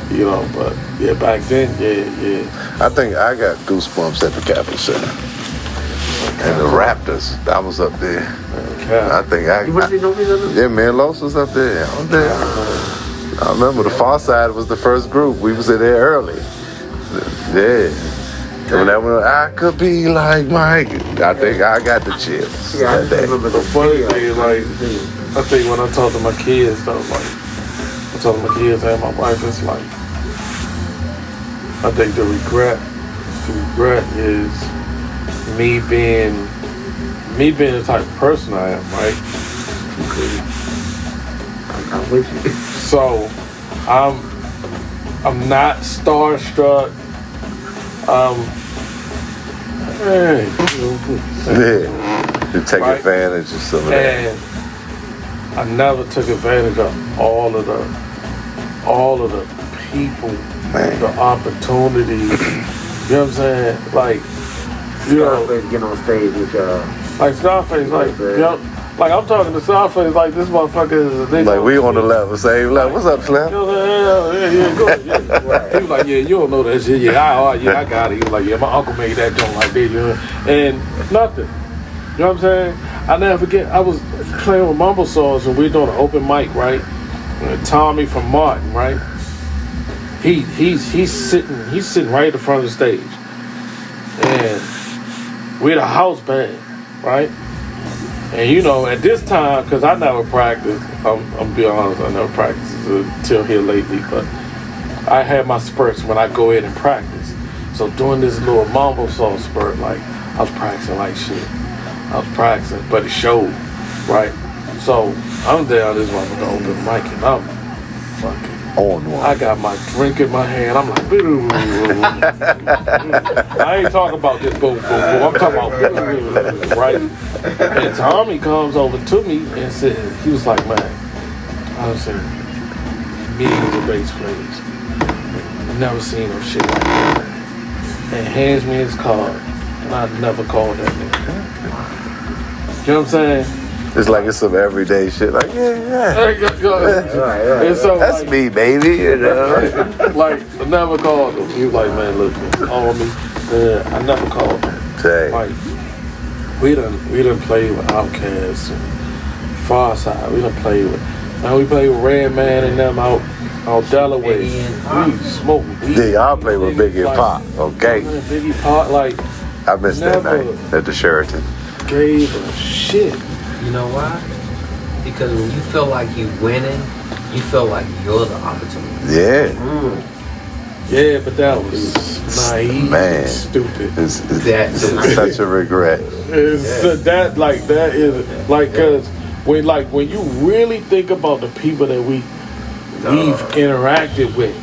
You know, but yeah, back then, yeah. I think I got goosebumps at the Capitol Center. And the Raptors, that was up there. I think yeah, man, Los was up there. I was there. I remember the Far Side was the first group. We was in there early. Yeah. When that one, I could be like Mike. I think I got the chills. Yeah, the funny thing is, like, I think when I talk to my kids, though, like, I talk to my kids and my wife, it's like, I think the regret is me being the type of person I am, right? I'm with you. So, I'm not starstruck. Hey. Yeah. You take advantage of some of that. And I never took advantage of all of the people, the opportunities. You know what I'm saying? Like, you know, get on stage with Like Scarface, like, you know, like I'm talking to Scarface like this motherfucker is a nigga. Like we on the level, same level. What's up, Slim? You know what I'm saying? Yeah, go ahead. Yeah. He was like, yeah, you don't know that shit. Yeah, I got it. He was like, yeah, my uncle made that joint like that, you know? And nothing. You know what I'm saying? I never forget, I was playing with Mumble Sauce and we were doing an open mic, right? And Tommy from Martin, right? He's sitting right at the front of the stage. And we're the house band, right? And you know, at this time, because I never practiced, I'm being honest, I never practiced until here lately, but I had my spurts when I go in and practice. So during this little Mumble Sauce spurt, like, I was practicing like shit. I was practicing, but it showed, right? So I'm down this motherfucker open mic and I'm fucking on one. I got my drink in my hand. I'm like, boo. I ain't talking about this boom, boom, boom. I'm talking about boo, right? And Tommy comes over to me and said, he was like, man, I was saying, millions of bass players. Never seen no shit like that. And hands me his card. And I never called that nigga. You know what I'm saying? It's like it's some everyday shit. Like, yeah. And so, that's like, me, baby. You know? like, I never called him. He was like, man, look, on me. I never called him. Dang. Like, we done played with Outkast and Farside. We done played with, man, we played with Redman and them out Delaware. We smoked weed. Yeah, y'all play with Biggie and Pop, okay? Biggie Pop, like, I missed that night at the Sheraton. Gave a shit. You know why? Because when you feel like you're winning, you feel like you're the opportunity. Yeah. Yeah, but that was naive, man, stupid. It's such a regret. That is like, cause when you really think about the people that we've interacted with,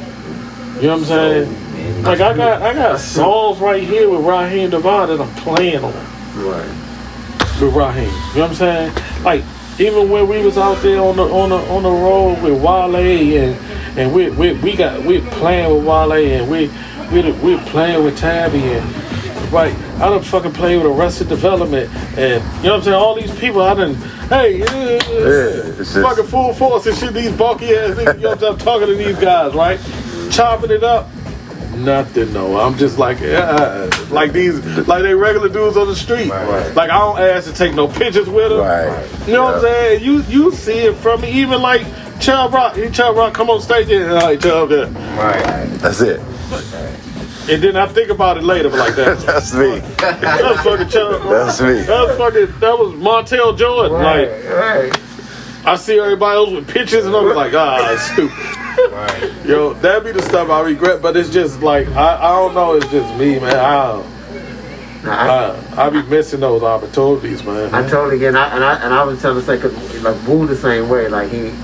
you know what I'm saying? Like I got songs right here with Raheem Devon that I'm playing on. Right. With Raheem, you know what I'm saying? Like even when we was out there on the road with Wale and we playing with Wale and we playing with Tabby and right, I done fucking played with Arrested Development and you know what I'm saying? All these people I done fucking full force and shit. These bulky ass niggas, you know what I'm saying? Talking to these guys, right? Chopping it up. Nothing, no. I'm just like like they regular dudes on the street. Right. Like I don't ask to take no pictures with them. Right. You know what I'm saying? You see it from me. Even like Chubb Rock come on stage and like Chubb there. Right. That's it. And then I think about it later, but like that. That's me. That was fucking Chubb. That's me. That was Montel Jordan. Right. I see everybody else with pictures and I'm like, it's stupid. Right. Yo, that'd be the stuff I regret, but it's just like I don't know, it's just me, man. I be missing those opportunities, man. I totally get, and I was trying to say, cause like Boo the same way, like he ain't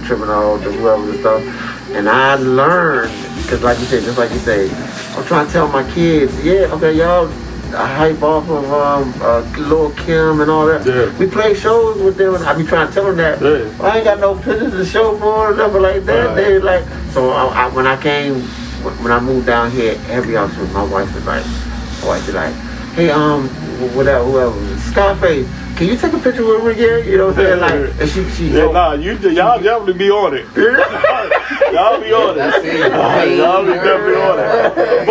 tripping all the whoever and stuff, and I learned because like you said, just like you say, I'm trying to tell my kids, y'all. I hype off of Lil Kim and all that. Yeah. We play shows with them, and I be trying to tell them that. Yeah. Well, I ain't got no pictures to show for or nothing like that. Right. They like, so when I moved down here, every option, my wife was like, hey, whoever, Scarface, can you take a picture with Miguel? You know what I'm saying? Like, and she y'all definitely be on it. Y'all be on it. Y'all be definitely on it.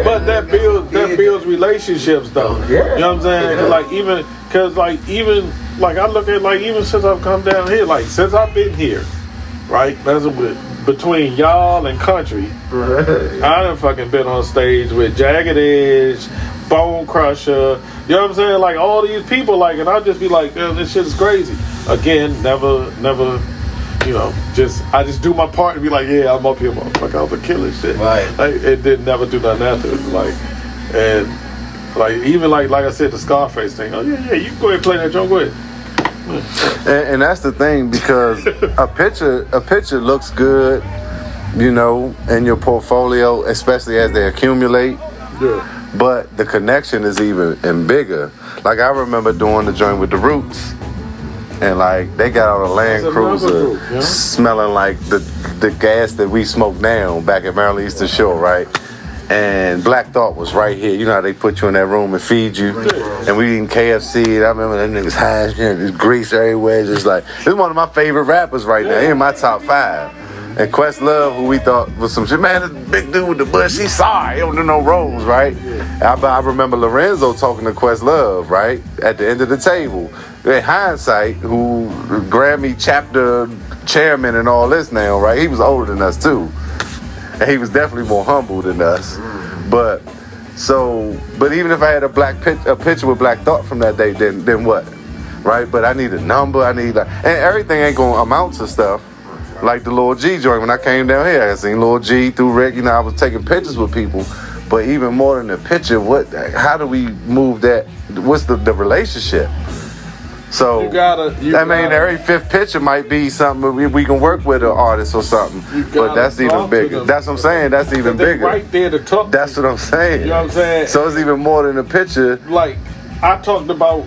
But that builds relationships though. Yeah. You know what I'm saying? Even I look at even since I've come down here, like since I've been here, right? That's between y'all and country. I done fucking been on stage with Jagged Edge, Bone Crusher, you know what I'm saying? Like all these people, like, and I'll just be like, this shit is crazy. Again, never, I just do my part and be like, yeah, I'm up here, motherfucker, I'm a killing shit. Right. It didn't never do nothing after, even like I said, the Scarface thing. Oh yeah, you can go ahead and play that joint, go ahead. And that's the thing, because a picture looks good, in your portfolio, especially as they accumulate. Yeah. But the connection is even bigger. Like I remember doing the joint with the Roots, and like they got on a Land Cruiser, smelling like the gas that we smoke now back at Maryland Eastern Shore, right? and Black Thought was right here. You know how they put you in that room and feed you? And we eating KFC, and I remember them niggas high, there's grease everywhere, just like, this is one of my favorite rappers right now. He in my top 5. And Questlove, who we thought was some shit, man, this big dude with the bush, he's sorry, he don't do no roles, right? I remember Lorenzo talking to Questlove, right, at the end of the table. In hindsight, who Grammy chapter chairman and all this now, right? He was older than us too. And he was definitely more humble than us. But even if I had a picture with Black Thought from that day, then what? Right? But I need a number, and everything ain't gonna amount to stuff. Like the Lil G joint, when I came down here, I seen Lil G through Rick, I was taking pictures with people. But even more than the picture, how do we move that? What's the relationship? So, every 5th picture might be something we can work with an artist or something. But that's even bigger. That's what I'm saying. That's even bigger. Right there to talk. That's what I'm saying. You know what I'm saying? So it's even more than a picture. Like, I talked about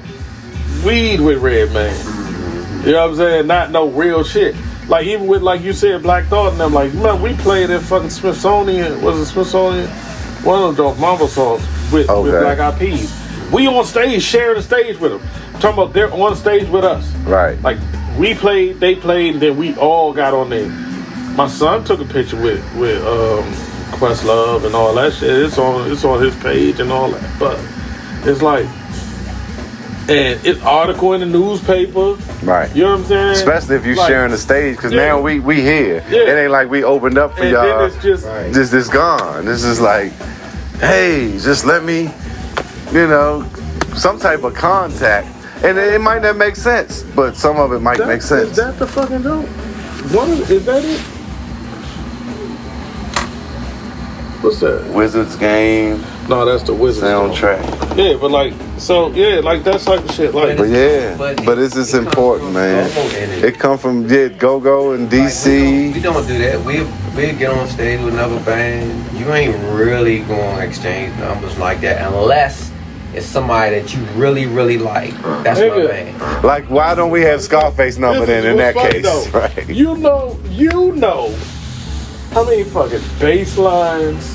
weed with Redman. You know what I'm saying? Not no real shit. Like, even with, like you said, Black Thought and them, like, man, we played at fucking Smithsonian. Was it Smithsonian? One of those Mambo songs with Black Eyed Peas. We on stage, sharing the stage with them. I'm talking about they're on stage with us. Right. Like, we played, they played, and then we all got on there. My son took a picture with Questlove and all that shit. It's on his page and all that. But it's like, and it's article in the newspaper. Right. You know what I'm saying? Especially if you're sharing the stage, because now we here. Yeah. It ain't like we opened up for and y'all. Then it's just this gone. This is like, hey, just let me, some type of contact. And it might not make sense, but some of it might make sense. Is that the fucking dope? Is that it? What's that? Wizards Game. No, that's the Wizards soundtrack. Yeah, but like that type of shit. Like, but it's just important, man. It come from GoGo and DC. We don't do that. We get on stage with another band. You ain't really gonna exchange numbers like that unless it's somebody that you really, really like. That's my band. Like, why don't we have Scarface number then in that case? Though. Right. You know how many fucking bass lines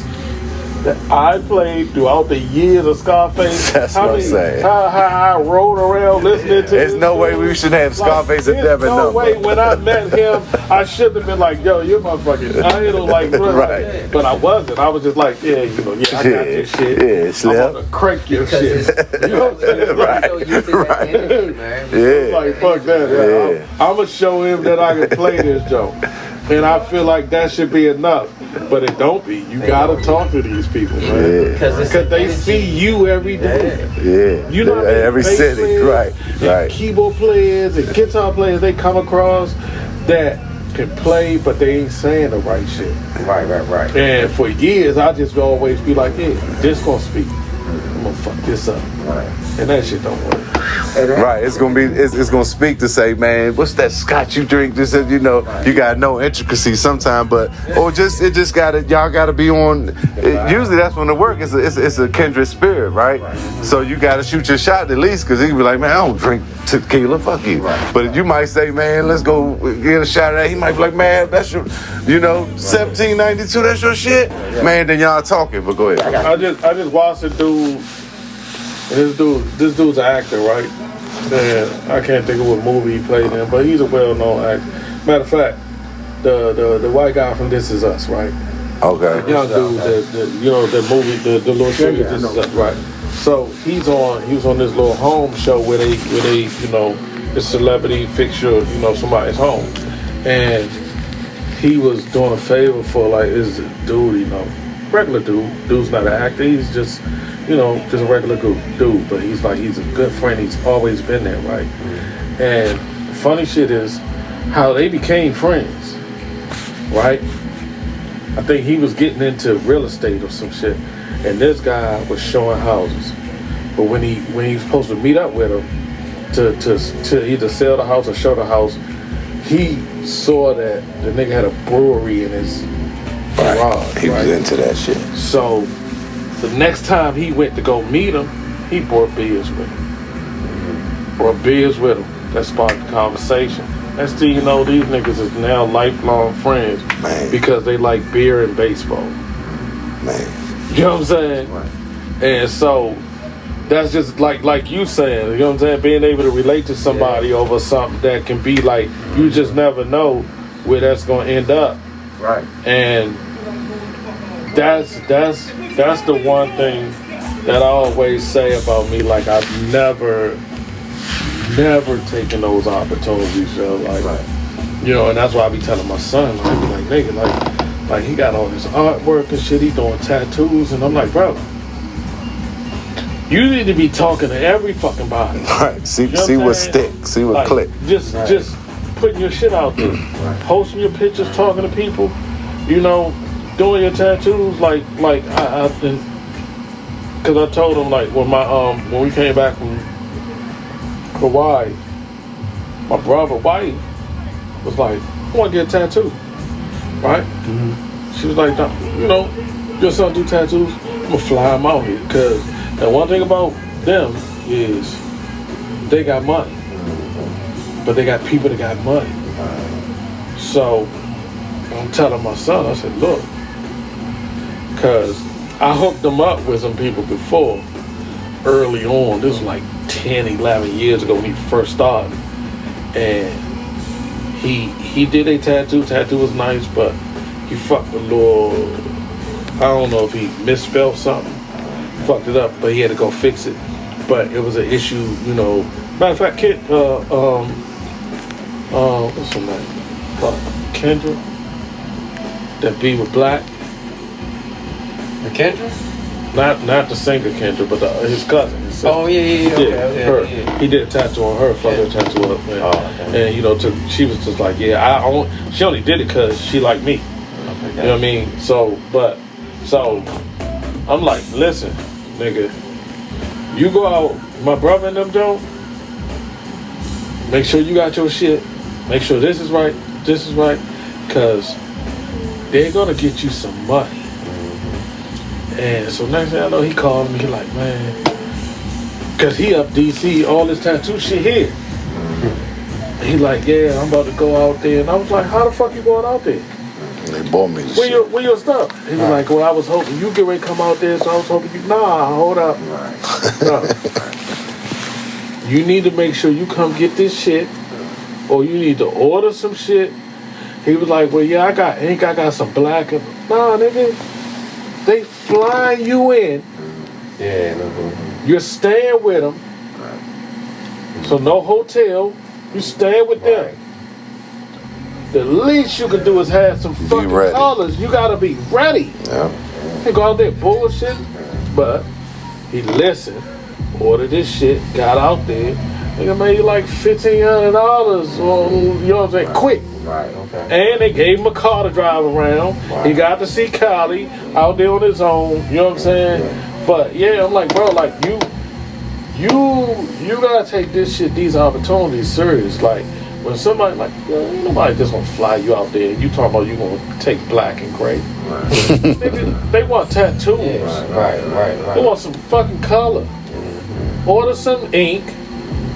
that I played throughout the years of Scarface. That's what I'm saying. How I rode around listening to There's no way we should have Scarface and Devin number. No way. When I met him, I should have been like, yo, you're my fucking idol. Like, right. But I wasn't. I was just like, I got this shit. Yeah, I'm gonna crank your shit. You know what I'm saying? Right. Yeah. Like, fuck that. Yeah. I'm gonna show him that I can play this joke. And I feel like that should be enough. But it don't be. You gotta talk to these people, man. Because they see you every day. Yeah. You know, every city. Right. Keyboard players and guitar players, they come across that can play, but they ain't saying the right shit. Right. And for years, I just always be like, this gonna speak. I'm gonna fuck this up. Right. And that shit don't work. Right, it's gonna speak to say, man, what's that scotch you drink? This is, you gotta know intricacies sometimes, but y'all gotta be on. Usually that's when the work is. It's a kindred spirit, right? So you gotta shoot your shot at least, because he can be like, man, I don't drink tequila, fuck you. But you might say, man, let's go get a shot at that. He might be like, man, that's your, 1792, that's your shit, man. Then y'all talking, but go ahead. I just watched a dude. This dude's an actor, right? And I can't think of what movie he played in, but he's a well-known actor. Matter of fact, the white guy from This Is Us, right? Okay. The young dude, the movie, the little series, This Is Us, right? So he was on this little home show where they this celebrity fixture, somebody's home, and he was doing a favor for this dude, regular dude. Dude's not an actor. He's just just a regular dude, but he's a good friend. He's always been there, right? And the funny shit is how they became friends, right? I think he was getting into real estate or some shit, and this guy was showing houses. But when he was supposed to meet up with him to either sell the house or show the house, he saw that the nigga had a brewery in his garage. He was into that shit. So the next time he went to go meet him, he brought beers with him. That sparked the conversation. Next thing you know, these niggas is now lifelong friends because they like beer and baseball. Man. You know what I'm saying? Right. And so that's just like you saying, you know what I'm saying? Being able to relate to somebody over something that can be like, you just never know where that's gonna end up. Right. And that's the one thing that I always say about me. Like I've never taken those opportunities, yo. Like, you know, and that's why I be telling my son, I be like, nigga, like he got all this artwork and shit. He doing tattoos, and I'm like, bro, you need to be talking to every fucking body. Right. See, You know see what what I'm saying? stick. See what Like, click. Just putting your shit out there, posting your pictures, talking to people, you know, doing your tattoos. Like I've been, cause I told him like when we came back from Hawaii, my brother wife was like, I want to get a tattoo, right? She was like, you know, your son do tattoos, I'm gonna fly him out here, cause the one thing about them is they got money. But they got people that got money. So I'm telling my son, I said, look, because I hooked him up with some people before, early on. This was like 10, 11 years ago when he first started. And he did a tattoo. Tattoo was nice, but he fucked a little, I don't know if he misspelled something, fucked it up, but he had to go fix it. But it was an issue, you know. Matter of fact, kid, what's her name? Kendra. That be with Black. The Kendra? Not the singer Kendra, but his cousin. His sister. Oh yeah. Her. Yeah. He did a tattoo on her. Fucked her tattoo up, man. Oh, okay. And you know, she was just like, yeah, she only did it because she liked me. Okay. You know what I mean? So I'm like, listen, nigga, you go out, my brother and them don't. Make sure you got your shit. Make sure this is right, because they're gonna get you some money. And so next thing I know, he called me. He like, man, because he up DC, all this tattoo shit here. He like, yeah, I'm about to go out there. And I was like, how the fuck you going out there? They bought me the shit. Where your stuff? He was like, well, I was hoping you get ready to come out there, so I was hoping you. Nah, hold up. No. You need to make sure you come get this shit, or you need to order some shit. He was like, well, yeah, I got ink, I got some black. Nah, nigga, they fly you in. Yeah, no. You're staying with them. So no hotel. You staying with them. The least you can do is have some fucking colors. You gotta be ready. Yeah. He go out there bullshit, but he listened, ordered this shit, got out there. Nigga made you like $1,500 or, you know what I'm saying, quick. Right, okay. And they gave him a car to drive around. Wow. He got to see Khari out there on his own, you know what I'm saying? Yeah. But yeah, I'm like, bro, like you gotta take this shit, these opportunities serious. Like when somebody like, ain't nobody just gonna fly you out there and you talking about you gonna take black and gray. Right. They want tattoos. Yeah, right. They want some fucking color. Order some ink.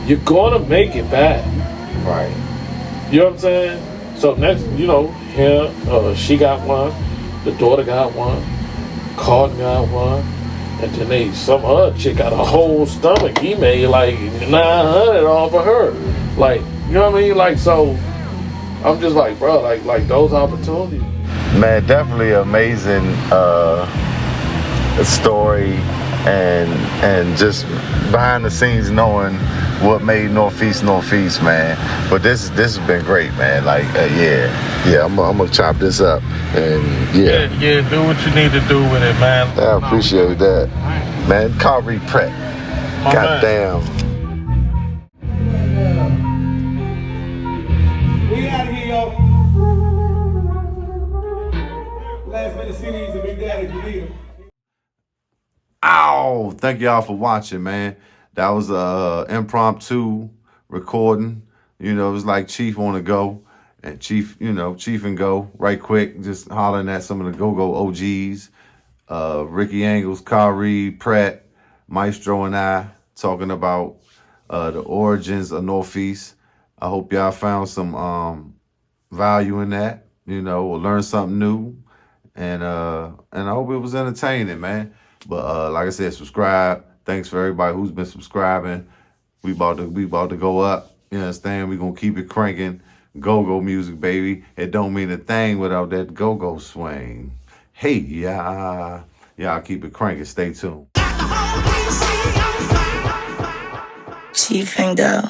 You're gonna make it back. Right. You know what I'm saying? So next, you know, she got one, the daughter got one, Carton got one, and then some other chick got a whole stomach. He made like 900 off of her. Like, you know what I mean? Like, so I'm just like, bro, like those opportunities. Man, definitely amazing story and just behind the scenes knowing what made Northeast, man. But this has been great, man. Like, yeah, I'm gonna chop this up and yeah, do what you need to do with it, man. I appreciate that, man. Khari Pratt, goddamn. We out of here, y'all. Last minute CDs and Big Daddy if you need them. Ow! Thank y'all for watching, man. That was a impromptu recording. You know, it was like Chief on the go. And Chief and Go, right quick, just hollering at some of the GoGo OGs. Ricky Angles, Khari Pratt, Maestro, and I talking about the origins of Northeast. I hope y'all found some value in that, you know, or learned something new. and I hope it was entertaining, man. But like I said, subscribe. Thanks for everybody who's been subscribing. We about to go up. You understand? We gonna keep it cranking. Go-go music, baby. It don't mean a thing without that go-go swing. Hey, yeah. Y'all keep it cranking. Stay tuned. Chief and Go.